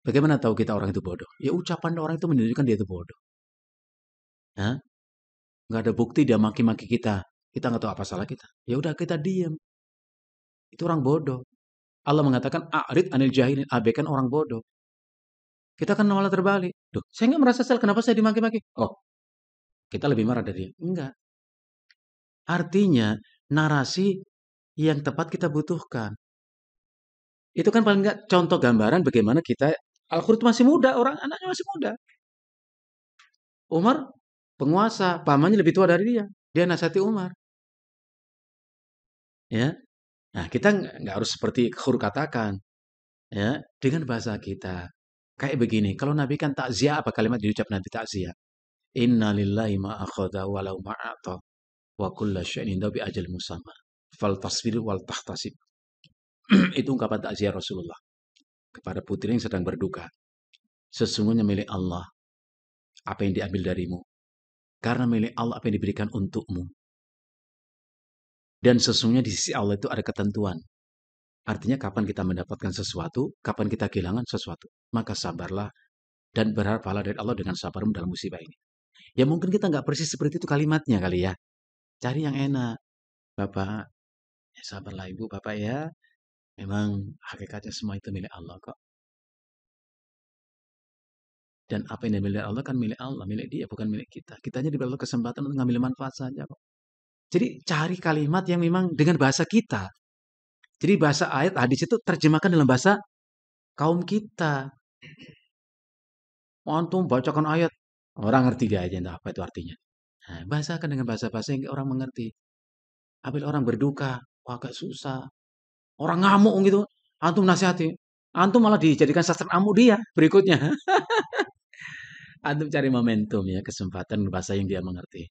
Bagaimana tahu kita orang itu bodoh? Ya ucapan orang itu menunjukkan dia itu bodoh. Nggak ada bukti dia maki-maki kita. Kita nggak tahu apa salah kita. Ya udah kita diam. Itu orang bodoh. Allah mengatakan a'rid anil jahilin, abaikan orang bodoh. Kita kan malah terbalik. Duh, saya nggak merasa salah. Kenapa saya dimaki-maki? Oh, kita lebih marah dari dia. Enggak. Artinya narasi yang tepat kita butuhkan. Itu kan paling nggak contoh gambaran bagaimana kita. Al-Khur itu masih muda, orang anaknya masih muda. Umar penguasa, pamannya lebih tua dari dia. Dia nasihati Umar. Ya, nah kita nggak harus seperti Khur katakan, ya, dengan bahasa kita kayak begini. Kalau Nabi kan takziah, apa kalimat diucap Nabi takziah? Inna lillahi ma akhadha walau ma'ata wa kulla syai'in indahu bi ajal musamma. Fal tasbir wal tahtasib. Itu ungkapan takziah Rasulullah kepada putri yang sedang berduka. Sesungguhnya milik Allah apa yang diambil darimu. Karena milik Allah apa yang diberikan untukmu. Dan sesungguhnya di sisi Allah itu ada ketentuan. Artinya kapan kita mendapatkan sesuatu, kapan kita kehilangan sesuatu. Maka sabarlah dan berharap pahala dari Allah dengan sabarmu dalam musibah ini. Ya mungkin kita nggak persis seperti itu kalimatnya kali ya. Cari yang enak. Bapak, ya sabarlah Ibu, Bapak ya. Memang hakikatnya semua itu milik Allah kok. Dan apa yang dimiliki Allah kan milik Allah, milik dia, bukan milik kita. Kita hanya diberi Allah kesempatan untuk ngambil manfaat saja kok. Jadi cari kalimat yang memang dengan bahasa kita. Jadi bahasa ayat hadis itu terjemahkan dalam bahasa kaum kita. Antum bacakan ayat, orang ngerti dia aja entah apa itu artinya. Nah, bahasakan dengan bahasa-bahasa yang orang mengerti. Apabila orang berduka, wah agak susah. Orang ngamuk gitu, antum nasihati. Antum malah dijadikan sasaran amuk dia berikutnya. Antum cari momentum ya, kesempatan bahasa yang dia mengerti.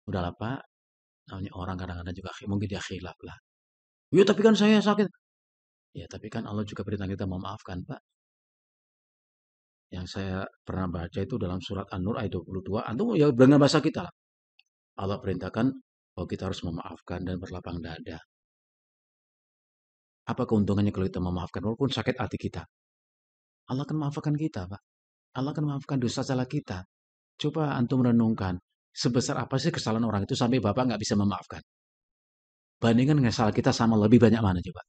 Udahlah Pak, namanya orang kadang-kadang juga mungkin dia khilaf lah. Ya tapi kan saya sakit. Ya tapi kan Allah juga perintah kita memaafkan Pak. Yang saya pernah baca itu dalam surat An-Nur ayat 22. Antum ya dengan bahasa kita lah. Allah perintahkan bahwa kita harus memaafkan dan berlapang dada. Apa keuntungannya kalau kita memaafkan walaupun sakit hati kita? Allah akan maafkan kita, Pak. Allah akan maafkan dosa salah kita. Coba antum renungkan, sebesar apa sih kesalahan orang itu sampai Bapak nggak bisa memaafkan? Bandingkan kesalahan kita sama lebih banyak mana coba?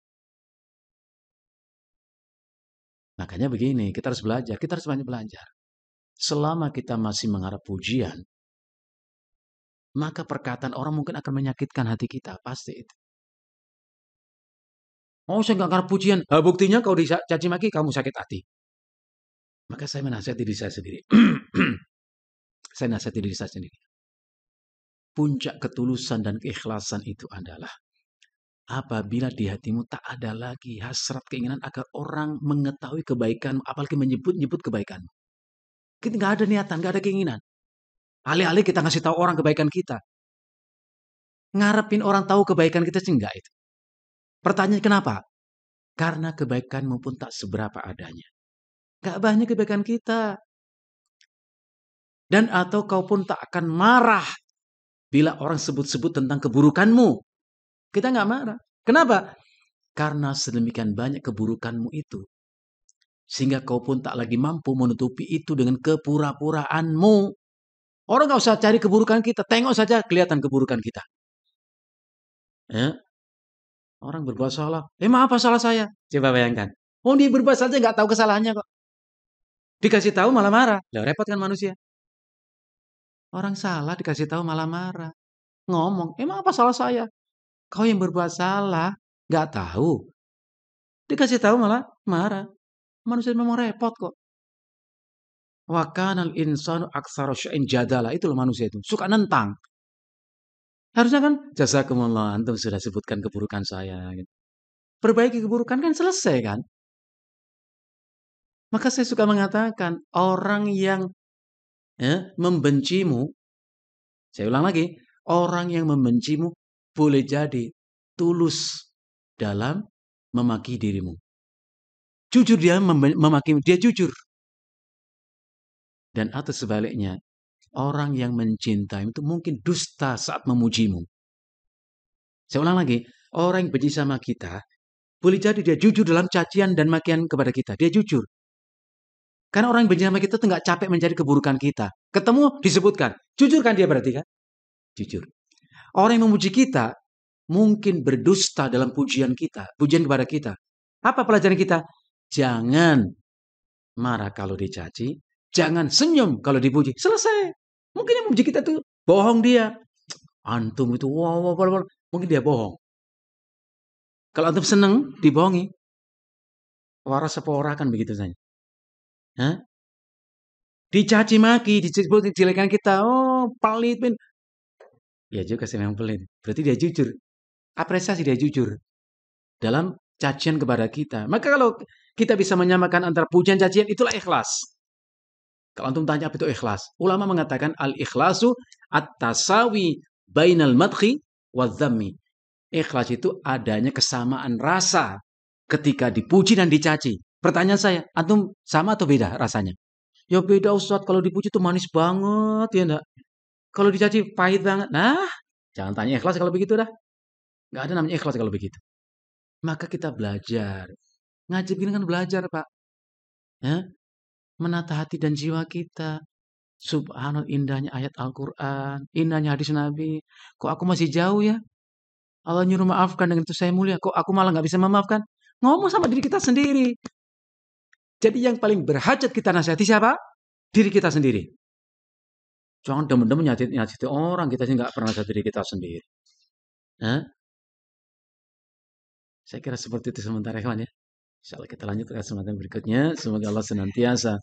Makanya begini, kita harus belajar, kita harus banyak belajar. Selama kita masih mengharap pujian, maka perkataan orang mungkin akan menyakitkan hati kita, pasti itu. Oh, saya nggak ngarep pujian. Buktinya kalau dicaci maki kamu sakit hati. Maka saya menasihati diri saya sendiri. Saya nasihati diri saya sendiri. Puncak ketulusan dan keikhlasan itu adalah apabila di hatimu tak ada lagi hasrat keinginan agar orang mengetahui kebaikan, apalagi menyebut-nyebut kebaikan. Kita nggak ada niatan, nggak ada keinginan. Alih-alih kita ngasih tahu orang kebaikan kita. Ngarepin orang tahu kebaikan kita sih enggak itu. Pertanyaan kenapa? Karena kebaikanmu pun tak seberapa adanya. Gak banyak kebaikan kita. Dan atau kau pun tak akan marah bila orang sebut-sebut tentang keburukanmu. Kita gak marah. Kenapa? Karena sedemikian banyak keburukanmu itu. Sehingga kau pun tak lagi mampu menutupi itu dengan kepura-puraanmu. Orang gak usah cari keburukan kita. Tengok saja kelihatan keburukan kita. Ya. Orang berbuat salah. Emang apa salah saya? Coba bayangkan. Oh, dia berbuat saja gak tahu kesalahannya kok. Dikasih tahu malah marah. Lah repot kan manusia. Orang salah dikasih tahu malah marah. Ngomong, emang apa salah saya? Kau yang berbuat salah, gak tahu. Dikasih tahu malah marah. Manusia memang repot kok. Wa kanal insanu aktsara syai'in jadala. Itulah manusia itu. Suka nentang. Harusnya kan, jazakumullah, antum sudah sebutkan keburukan saya. Perbaiki keburukan kan selesai kan? Maka saya suka mengatakan, orang yang membencimu, saya ulang lagi, orang yang membencimu boleh jadi tulus dalam memaki dirimu. Jujur dia memaki, dia jujur. Dan atau sebaliknya, orang yang mencintai itu mungkin dusta saat memujimu. Saya ulang lagi, orang yang benci sama kita, boleh jadi dia jujur dalam cacian dan makian kepada kita. Dia jujur. Karena orang yang benci sama kita itu nggak capek mencari keburukan kita. Ketemu, disebutkan. Jujur kan dia berarti kan? Jujur. Orang yang memuji kita, mungkin berdusta dalam pujian kita. Pujian kepada kita. Apa pelajaran kita? Jangan marah kalau dicaci. Jangan senyum kalau dipuji. Selesai. Mungkin yang memuji kita itu bohong dia. Antum itu, wow. Mungkin dia bohong. Kalau antum seneng, dibohongi. Waras sepora kan begitu saja. Hah? Dicaci maki, disebut jelekan kita, oh pelit. Ya juga sih memang pelit. Berarti dia jujur. Apresiasi dia jujur. Dalam cacian kepada kita. Maka kalau kita bisa menyamakan antara pujian cacian, itulah ikhlas. Kalau antum tanya apa itu ikhlas? Ulama mengatakan al-ikhlasu at-tasawi bainal madhi wa dhammi. Ikhlas itu adanya kesamaan rasa ketika dipuji dan dicaci. Pertanyaan saya, antum sama atau beda rasanya? Ya beda Ustaz, kalau dipuji itu manis banget ya enggak? Kalau dicaci pahit banget. Nah, jangan tanya ikhlas kalau begitu dah. Enggak ada namanya ikhlas kalau begitu. Maka kita belajar. Ngaji begini kan belajar, Pak. Ya? Menata hati dan jiwa kita. Subhanallah, indahnya ayat Al-Quran. Indahnya hadis Nabi. Kok aku masih jauh ya? Allah nyuruh maafkan dengan itu saya mulia. Kok aku malah gak bisa memaafkan? Ngomong sama diri kita sendiri. Jadi yang paling berhajat kita nasihati siapa? Diri kita sendiri. Jangan teman-teman nyati orang. Kita sih gak pernah nasihati diri kita sendiri. Hah? Saya kira seperti itu sementara ya. Insyaallah kita lanjut ke kesempatan berikutnya. Semoga Allah senantiasa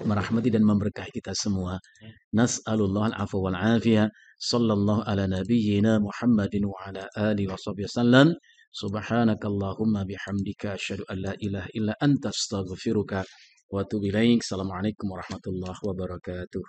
merahmati dan memberkahi kita semua. Nas'alullah al-afwa wal afiyah. Sallallahu ala nabiyyina Muhammadin wa ala alihi wa sahbihi wasallam. Subhanakallahumma bihamdika asyhadu an la ilaha illa anta astaghfiruka wa atubu ilaik. Assalamualaikum warahmatullahi wabarakatuh.